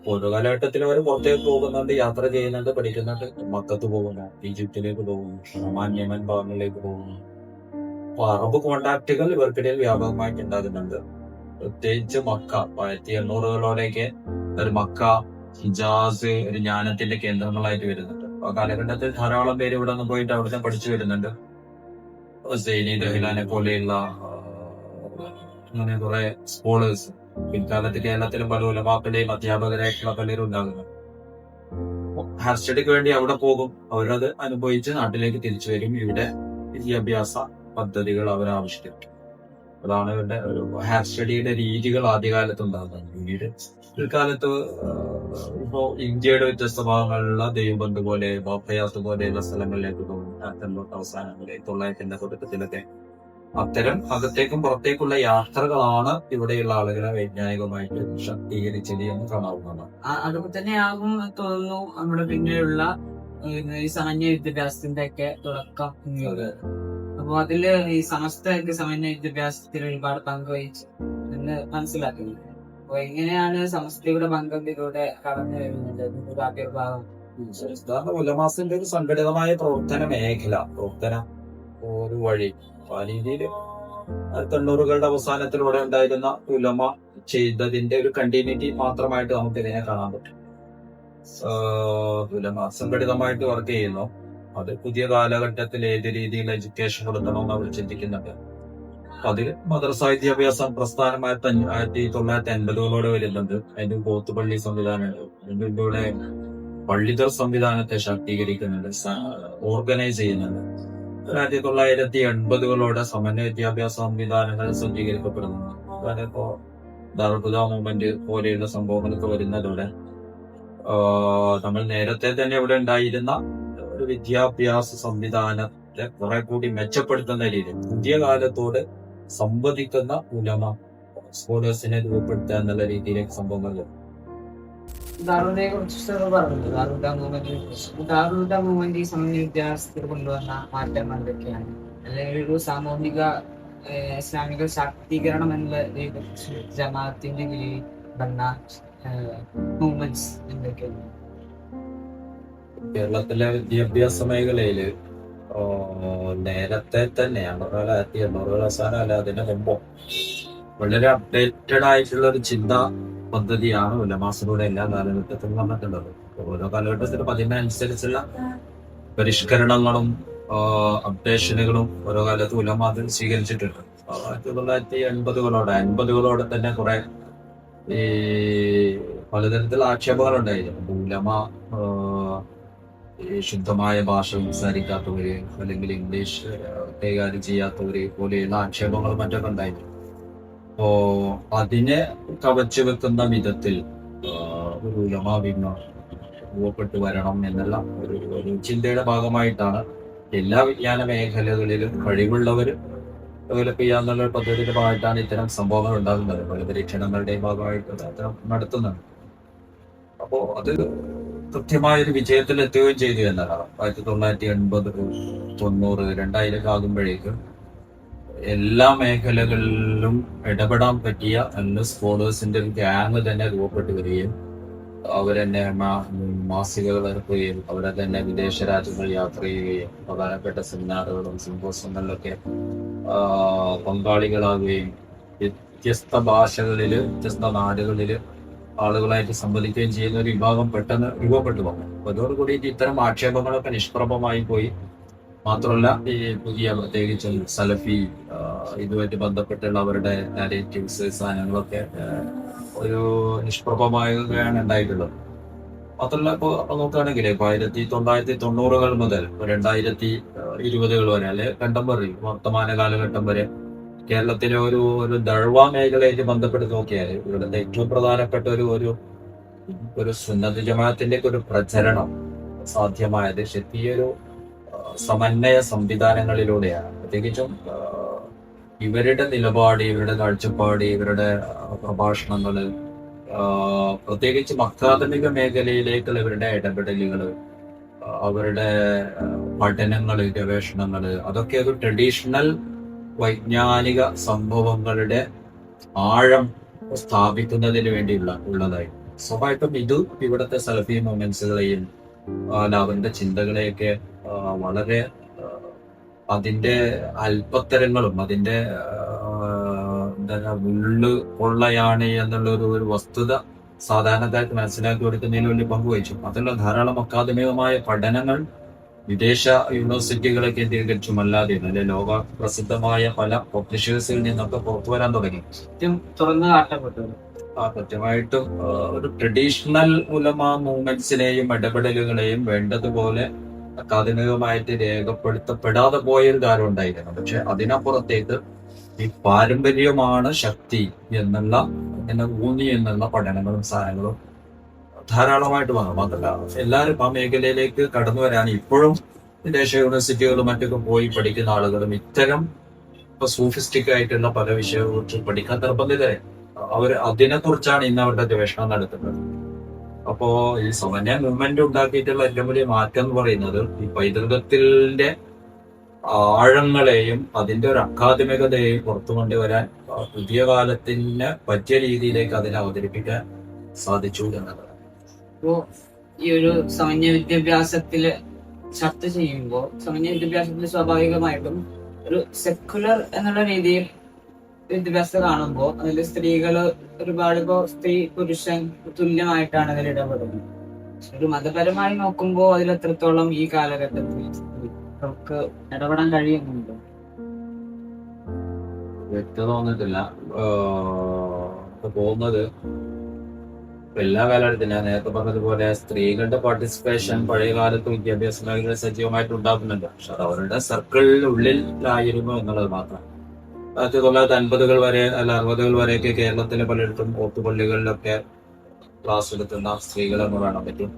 Speaker 2: ഓരോ കാലഘട്ടത്തിൽ അവർ പുറത്തേക്ക് പോകുന്നുണ്ട്, യാത്ര ചെയ്യുന്നുണ്ട്, പഠിക്കുന്നുണ്ട്. മക്കത്ത് പോകുന്നു, ഈജിപ്തിലേക്ക് പോകുന്നു, ഒമാൻ, യമൻ ഭാഗങ്ങളിലേക്ക് പോകുന്നു. അപ്പൊ അറബ് കോണ്ടാക്റ്റുകൾ ഇവർക്കിടയിൽ വ്യാപകമായിട്ട് ഉണ്ടാകുന്നുണ്ട്. പ്രത്യേകിച്ച് മക്ക 1800-കളോടെയൊക്കെ ഒരു മക്ക, ഹിജാസ് ഒരു ജ്ഞാനത്തിന്റെ കേന്ദ്രങ്ങളായിട്ട് വരുന്നുണ്ട്. ആ കാലഘട്ടത്തിൽ ധാരാളം പേര് ഇവിടെ നിന്ന് പോയിട്ട് അവിടുന്ന് പഠിച്ചു വരുന്നുണ്ട്. സൈനി ദഹ്ലാനെ പോലെയുള്ള അങ്ങനെ കുറെ സ്കോളേഴ്സ്, പിൽക്കാലത്ത് കേരളത്തിലും പല ഉലമാക്കളുടെയും അധ്യാപകരായിട്ടുള്ള പലരും ഉണ്ടാകുന്നു. ഹയർ സ്റ്റഡിക്ക് വേണ്ടി അവിടെ പോകും, അവരത് അനുഭവിച്ച് നാട്ടിലേക്ക് തിരിച്ചു വരും. ഇവിടെ വിദ്യാഭ്യാസ പദ്ധതികൾ അവർ ആവിഷ്കരിക്കും. അതാണ് ഇവരുടെ ഒരു ഹയർ സ്റ്റഡിയുടെ രീതികൾ ആദ്യകാലത്ത് ഉണ്ടാകുന്നത്. പിന്നീട് പിൽക്കാലത്ത് ഇപ്പോ ഇന്ത്യയുടെ വ്യത്യസ്ത ഭാഗങ്ങളിലുള്ള ദൈവബന്ധു പോലെ, ബാഫയാത്ത് പോലെയുള്ള സ്ഥലങ്ങളിലേക്ക് പോകും. അവസാനങ്ങളിൽ 1900-ന്റെ തുടക്കത്തിലൊക്കെ അത്തരം അകത്തേക്കും പുറത്തേക്കുള്ള യാത്രകളാണ് ഇവിടെയുള്ള ആളുകളെ വൈജ്ഞാനികമായിട്ട് ശക്തീകരിച്ചത് എന്ന് കാണാവുന്നതാണ്.
Speaker 1: അതൊക്കെ തന്നെയാകും തോന്നുന്നു നമ്മുടെ പിന്നെയുള്ള ഈ സാമാന്യ വിദ്യാഭ്യാസത്തിന്റെ ഒക്കെ തുടക്കം. അപ്പൊ അതില് ഈ സമസ്തയൊക്കെ സാമാന്യ വിദ്യാഭ്യാസത്തിൽ ഒരുപാട് പങ്ക് വഹിച്ചു എന്ന് മനസ്സിലാക്കുന്നു. അപ്പൊ എങ്ങനെയാണ് സമസ്തയുടെ പങ്കം ഇതിലൂടെ കടന്നു വരുന്നത്? ആദ്യഭാഗം
Speaker 2: ഉലമാസിന്റെ ഒരു സംഘടിതമായ പ്രവർത്തന മേഖല, പ്രവർത്തന ഒരു വഴി ആ രീതിയിൽ 1900-കളുടെ അവസാനത്തിലൂടെ ഉണ്ടായിരുന്ന ഉലമ ചെയ്തതിന്റെ ഒരു കണ്ടിന്യൂറ്റി മാത്രമായിട്ട് നമുക്ക് ഇതിനെ കാണാൻ പറ്റും. ഉലമ സംഘടിതമായിട്ട് വർക്ക് ചെയ്യുന്നു. അത് പുതിയ കാലഘട്ടത്തിൽ ഏത് രീതിയിൽ എഡ്യൂക്കേഷൻ കൊടുക്കണമെന്ന് അവർ ചിന്തിക്കുന്നുണ്ട്. അതിൽ മദ്രസ വിദ്യാഭ്യാസ പ്രസ്ഥാനമായ 1980-കളോടെ വരുന്നുണ്ട്. അതിന്റെ പോത്തുപള്ളി സംവിധാനമുണ്ട്. അതിലൂടെ പള്ളിദർ സംവിധാനത്തെ ശാക്തീകരിക്കുന്നുണ്ട്, ഓർഗനൈസ് ചെയ്യുന്നുണ്ട്. 1980-കളോടെ സമന്വയ വിദ്യാഭ്യാസ സംവിധാനങ്ങൾ സജ്ജീകരിക്കപ്പെടുന്നു. അതിപ്പോ ദർബുദ മൂവ്മെന്റ് പോലെയുള്ള സംഭവങ്ങളൊക്കെ വരുന്നതോടെ നമ്മൾ നേരത്തെ തന്നെ ഇവിടെ ഉണ്ടായിരുന്ന ഒരു വിദ്യാഭ്യാസ സംവിധാനത്തെ കുറെ കൂടി മെച്ചപ്പെടുത്തുന്ന രീതിയിൽ പുതിയ കാലത്തോട് സംവദിക്കുന്ന ഉലമ സ്കോളേഴ്സിനെ രൂപപ്പെടുത്തുക എന്നുള്ള രീതിയിലേക്ക് സംഭവങ്ങൾ വരും.
Speaker 1: ദാറുദയെ കുറിച്ച് പറഞ്ഞത് ദാറുദ മൂവ്മെന്റ് ഈ സമന്വയ വിദ്യാഭ്യാസത്തിൽ കൊണ്ടുവന്ന മാറ്റങ്ങൾ എന്തൊക്കെയാണ്? അല്ലെങ്കിൽ ഒരു സാമൂഹിക ഇസ്ലാമിക ശാക്തീകരണം എന്നുള്ള ജമാഅത്തിന്റെ കീഴിൽ വന്ന മൂവ്മെന്റ്സ് എന്തൊക്കെയാണ്?
Speaker 2: കേരളത്തിലെ വിദ്യാഭ്യാസ മേഖലയില് നേരത്തെ തന്നെ 1800-കളുടെ അവസാനം അല്ല അതിന് മുമ്പോ വളരെ അപ്ഡേറ്റഡ് ആയിട്ടുള്ള ഒരു ചിന്താ പദ്ധതിയാണ് ഉലമാസിലൂടെ എല്ലാ കാലഘട്ടത്തിലും വന്നിട്ടുള്ളത്. ഓരോ കാലഘട്ടത്തിലും അതിനനുസരിച്ചുള്ള പരിഷ്കരണങ്ങളും അപ്ഡേഷനുകളും ഓരോ കാലത്ത് ഉലമാസിൽ സ്വീകരിച്ചിട്ടുണ്ട്. 1980-കളോടെ തന്നെ കുറെ ഈ പലതരത്തിലുള്ള ആക്ഷേപങ്ങൾ ഉണ്ടായിരുന്നു. ഉലമ ഈ ശുദ്ധമായ ഭാഷ സംസാരിക്കാത്തവര്, അല്ലെങ്കിൽ ഇംഗ്ലീഷ് കൈകാര്യം ചെയ്യാത്തവര് പോലെയുള്ള ആക്ഷേപങ്ങൾ മറ്റൊക്കെ ഉണ്ടായിരുന്നു. അപ്പോ അതിനെ കവച്ചു വെക്കുന്ന വിധത്തിൽ ഒരു ഉലമാ വിങ് രൂപപ്പെട്ടു വരണം എന്നുള്ള ഒരു ചിന്തയുടെ ഭാഗമായിട്ടാണ് എല്ലാ വിജ്ഞാന മേഖലകളിലും കഴിവുള്ളവർ ഡെവലപ്പ് ചെയ്യാന്നുള്ള ഒരു പദ്ധതിയുടെ ഭാഗമായിട്ടാണ് ഇത്തരം സംഭവങ്ങൾ ഉണ്ടാകുന്നത്. പല പരീക്ഷണങ്ങളുടെയും ഭാഗമായിട്ട് അത്തരം നടത്തുന്നുണ്ട്. അപ്പോ അത് കൃത്യമായൊരു വിജയത്തിൽ എത്തുകയും ചെയ്തു എന്നതാണ്. 1980, 90, 2000 ആകുമ്പോഴേക്കും എല്ലാ മേഖലകളിലും ഇടപെടാൻ പറ്റിയ നല്ല സ്കോളേഴ്സിന്റെ ഒരു ഗ്യാങ് തന്നെ രൂപപ്പെട്ടു വരികയും അവരെന്നെ മാസികകൾ ഇറക്കുകയും അവരെ തന്നെ വിദേശ രാജ്യങ്ങൾ യാത്ര ചെയ്യുകയും പ്രധാനപ്പെട്ട സെമിനാറുകളും സിമ്പോസിയങ്ങളിലൊക്കെ പങ്കാളികളാകുകയും വ്യത്യസ്ത ഭാഷകളില് വ്യത്യസ്ത നാടുകളില് ആളുകളായിട്ട് സംവദിക്കുകയും ചെയ്യുന്ന ഒരു വിഭാഗം പെട്ടെന്ന് രൂപപ്പെട്ടു വന്നു. അപ്പൊ അതോടുകൂടി ഇത്തരം ആക്ഷേപങ്ങളൊക്കെ നിഷ്പ്രഭമായി പോയി. മാത്രമല്ല ഈ പുതിയ പ്രത്യേകിച്ച് സലഫി ഇതുമായിട്ട് ബന്ധപ്പെട്ടുള്ള അവരുടെ നാരേറ്റീവ്സ് സാധനങ്ങളൊക്കെ ഒരു നിഷ്പ്രഭമാകുകയാണ് ഉണ്ടായിട്ടുള്ളത്. മാത്രമല്ല ഇപ്പൊ നോക്കുകയാണെങ്കിൽ 1990-കൾ മുതൽ 2020-കൾ വരെ അല്ലെ കണ്ടംപററി വർത്തമാന കാലഘട്ടം വരെ കേരളത്തിലെ ഒരു ദഴവ മേഖലയായിട്ട് ബന്ധപ്പെട്ട് നോക്കിയാൽ ഇവിടുത്തെ ഏറ്റവും പ്രധാനപ്പെട്ട ഒരു സുന്നത്ത് ജമാഅത്തിന്റെ ഒരു പ്രചരണം സാധ്യമായത് ശരിയൊരു സമന്വയ സംവിധാനങ്ങളിലൂടെയാണ്. പ്രത്യേകിച്ചും ഇവരുടെ നിലപാട്, ഇവരുടെ കാഴ്ചപ്പാട്, ഇവരുടെ പ്രഭാഷണങ്ങള്, പ്രത്യേകിച്ച് അക്കാദമിക മേഖലയിലേക്കുള്ള ഇവരുടെ ഇടപെടലുകള്, അവരുടെ പഠനങ്ങള്, ഗവേഷണങ്ങള്, അതൊക്കെ ഒരു ട്രഡീഷണൽ വൈജ്ഞാനിക സംഭവങ്ങളുടെ ആഴം സ്ഥാപിക്കുന്നതിന് വേണ്ടിയുള്ളതായി. സ്വാഭാവികം ഇത് ഇവിടുത്തെ സലഫി മൂവ്മെന്റ്സുകളെയും അവരുടെ ചിന്തകളെയൊക്കെ വളരെ അതിന്റെ അല്പത്തരങ്ങളും അതിന്റെ എന്താ ഉള്ളു കൊള്ളയാണ് എന്നുള്ള ഒരു വസ്തുത സാധാരണക്കാർക്ക് മനസ്സിലാക്കി കൊടുക്കുന്നതിൽ വലിയ പങ്കുവഹിച്ചു. അതിലുള്ള ധാരാളം അക്കാദമികമായ പഠനങ്ങൾ വിദേശ യൂണിവേഴ്സിറ്റികളെ കേന്ദ്രീകരിച്ചും അല്ലാതെ അല്ലെ ലോക പ്രസിദ്ധമായ പല പബ്ലിഷേഴ്സിൽ നിന്നൊക്കെ പുറത്തു വരാൻ തുടങ്ങി.
Speaker 1: തുറന്നു കാട്ടപ്പെട്ടു.
Speaker 2: കൃത്യമായിട്ടും ഒരു ട്രഡീഷണൽ ഉലമ മൂവ്മെന്റ്സിനെയും ഇടപെടലുകളെയും വേണ്ടതുപോലെ അക്കാദമികമായിട്ട് രേഖപ്പെടുത്തപ്പെടാതെ പോയൊരു കാലം ഉണ്ടായിരുന്നു. പക്ഷെ അതിനപ്പുറത്തേക്ക് ഈ പാരമ്പര്യമാണ് ശക്തി എന്നുള്ള ഊന്നി എന്നുള്ള പഠനങ്ങളും സാധനങ്ങളും ധാരാളമായിട്ട് വന്നു. മാത്രമല്ല എല്ലാവരും ആ മേഖലയിലേക്ക് കടന്നു വരാൻ ഇപ്പോഴും വിദേശ യൂണിവേഴ്സിറ്റികളും മറ്റൊക്കെ പോയി പഠിക്കുന്ന ആളുകളും ഇത്തരം ഇപ്പൊ സൂഫിസ്റ്റിക് ആയിട്ടുള്ള പല വിഷയങ്ങളെ കുറിച്ച് പഠിക്കാൻ നിർബന്ധിതരെ. അവർ അതിനെ കുറിച്ചാണ് ഇന്ന് അവരുടെ ഗവേഷണം നടത്തുന്നത്. അപ്പോ ഈ സമന്വയ മൂവ്മെന്റ് ഉണ്ടാക്കിയിട്ടുള്ള ഏറ്റവും വലിയ മാറ്റം എന്ന് പറയുന്നത് ഈ പൈതൃകത്തിന്റെ ആഴങ്ങളെയും അതിന്റെ ഒരു അക്കാദമികതയെയും പുറത്തു കൊണ്ടുവരാൻ പുതിയ കാലത്തിന് പറ്റിയ രീതിയിലേക്ക് അതിനെ അവതരിപ്പിക്കാൻ സാധിച്ചു എന്നതാണ്.
Speaker 1: അപ്പോ ഈ ഒരു സമന്വയ വിദ്യാഭ്യാസത്തില് ചർച്ച ചെയ്യുമ്പോൾ സമന്വയ വിദ്യാഭ്യാസത്തിൽ സ്വാഭാവികമായിട്ടും ഒരു സെക്കുലർ എന്നുള്ള രീതിയിൽ വിദ്യാഭ്യാസം കാണുമ്പോൾ അതിൽ സ്ത്രീകള് ഒരുപാട് ഇപ്പോ സ്ത്രീ പുരുഷൻ തുല്യമായിട്ടാണ് അതിൽ ഇടപെടുന്നത്. ഒരു മതപരമായി നോക്കുമ്പോൾ അതിൽ എത്രത്തോളം ഈ കാലഘട്ടത്തിൽ നമുക്ക് ഇടപെടാൻ കഴിയുന്നുണ്ട്
Speaker 2: വ്യക്തത തോന്നിട്ടില്ല. പോകുന്നത് എല്ലാ കാലഘട്ടത്തിലും ഞാൻ നേരത്തെ പറഞ്ഞതുപോലെ സ്ത്രീകളുടെ പാർട്ടിസിപ്പേഷൻ പഴയ കാലത്ത് വിദ്യാഭ്യാസ മേഖല സജീവമായിട്ട് ഉണ്ടാകുന്നുണ്ട്. പക്ഷെ അത് അവരുടെ സർക്കിളിന്റെ ഉള്ളിലായിരുന്നു എന്നുള്ളത് മാത്രം. 1950 വരെ അല്ല 60 വരെയൊക്കെ കേരളത്തിലെ പലയിടത്തും ഓത്തുപള്ളികളിലൊക്കെ ക്ലാസ് എടുക്കുന്ന സ്ത്രീകളെന്ന് കാണാൻ പറ്റും.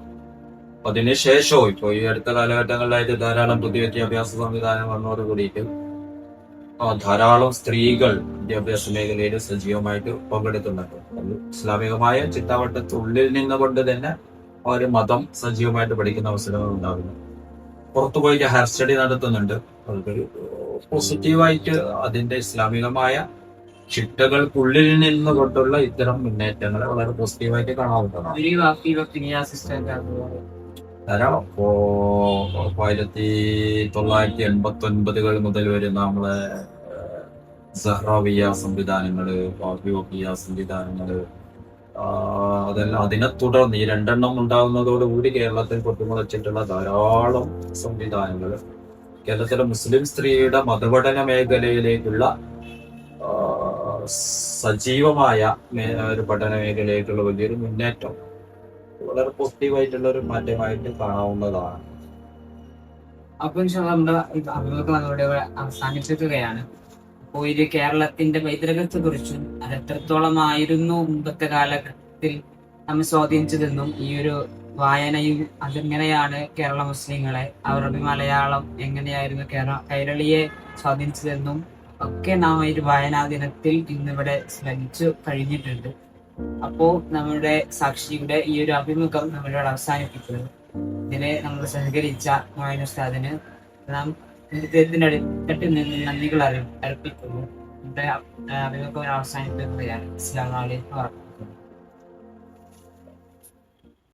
Speaker 2: അതിനുശേഷവും ഇപ്പൊ ഈ അടുത്ത കാലഘട്ടങ്ങളിലായിട്ട് ധാരാളം പുതിയ വിദ്യാഭ്യാസ സംവിധാനം വന്നതോട് കൂടിയിട്ട് ധാരാളം സ്ത്രീകൾ വിദ്യാഭ്യാസ മേഖലയിൽ സജീവമായിട്ട് പങ്കെടുക്കുന്നുണ്ട്. ഇസ്ലാമികമായ ചിട്ടാവട്ടത്തുള്ളിൽ നിന്നുകൊണ്ട് തന്നെ അവർ മതം സജീവമായിട്ട് പഠിക്കുന്ന അവസരങ്ങൾ ഉണ്ടാകുന്നു. പുറത്തുപോയിട്ട് ഹയർ സ്റ്റഡി നടത്തുന്നുണ്ട്. അതൊരു പോസിറ്റീവായിട്ട് അതിന്റെ ഇസ്ലാമികമായ ചിട്ടകൾക്കുള്ളിൽ നിന്നുകൊണ്ടുള്ള ഇത്തരം മുന്നേറ്റങ്ങളെ വളരെ പോസിറ്റീവായിട്ട് കാണാവുന്നതാണ്. ധാരാളം 1989 മുതൽ വരുന്ന നമ്മളെ സഹ്റാവിയ സംവിധാനങ്ങള്, വാബിയ സംവിധാനങ്ങള്, അതെല്ലാം അതിനെ തുടർന്ന് ഈ 2 ഉണ്ടാകുന്നതോടുകൂടി കേരളത്തിൽ പൊട്ടിമുളച്ചിട്ടുള്ള ധാരാളം സംവിധാനങ്ങൾ കേരളത്തിലെ മുസ്ലിം സ്ത്രീയുടെ മതപഠന മേഖലയിലേക്കുള്ള സജീവമായ ഒരു പഠന മേഖലയിലേക്കുള്ള വലിയൊരു മുന്നേറ്റം വളരെ പോസിറ്റീവായിട്ടുള്ള ഒരു മാറ്റമായിട്ട് കാണാവുന്നതാണ്.
Speaker 1: അപ്പൊ നമ്മുടെ അവസാനിപ്പിക്കുകയാണ്. അപ്പോൾ ഇത് കേരളത്തിന്റെ പൈതൃകത്തെ കുറിച്ചും അത് എത്രത്തോളമായിരുന്നു മുമ്പത്തെ കാലഘട്ടത്തിൽ നമ്മെ സ്വാധീനിച്ചതെന്നും ഈ ഒരു വായനയും അതെങ്ങനെയാണ് കേരള മുസ്ലിങ്ങളെ അറബി മലയാളം എങ്ങനെയായിരുന്നു കൈരളിയെ സ്വാധീനിച്ചതെന്നും ഒക്കെ നാം ഈ വായനാ ദിനത്തിൽ ഇന്നിവിടെ ശ്രമിച്ചു കഴിഞ്ഞിട്ടുണ്ട്. അപ്പോ നമ്മുടെ സാക്ഷിയുടെ ഈ ഒരു അഭിമുഖം നമ്മളിവിടെ അവസാനിപ്പിക്കുന്നു. ഇതിനെ നമ്മൾ സഹകരിച്ച മൊയ്ൻ ഉസ്താദിന് നാം ഇതിനടുത്ത് നിന്ന് നന്ദികൾ അർപ്പിക്കുന്നു. നമ്മുടെ അഭിമുഖം അവസാനിപ്പിക്കുകയാണ്. അസ്സലാമു അലൈക്കും വറഹ്മത്തുള്ളാഹി.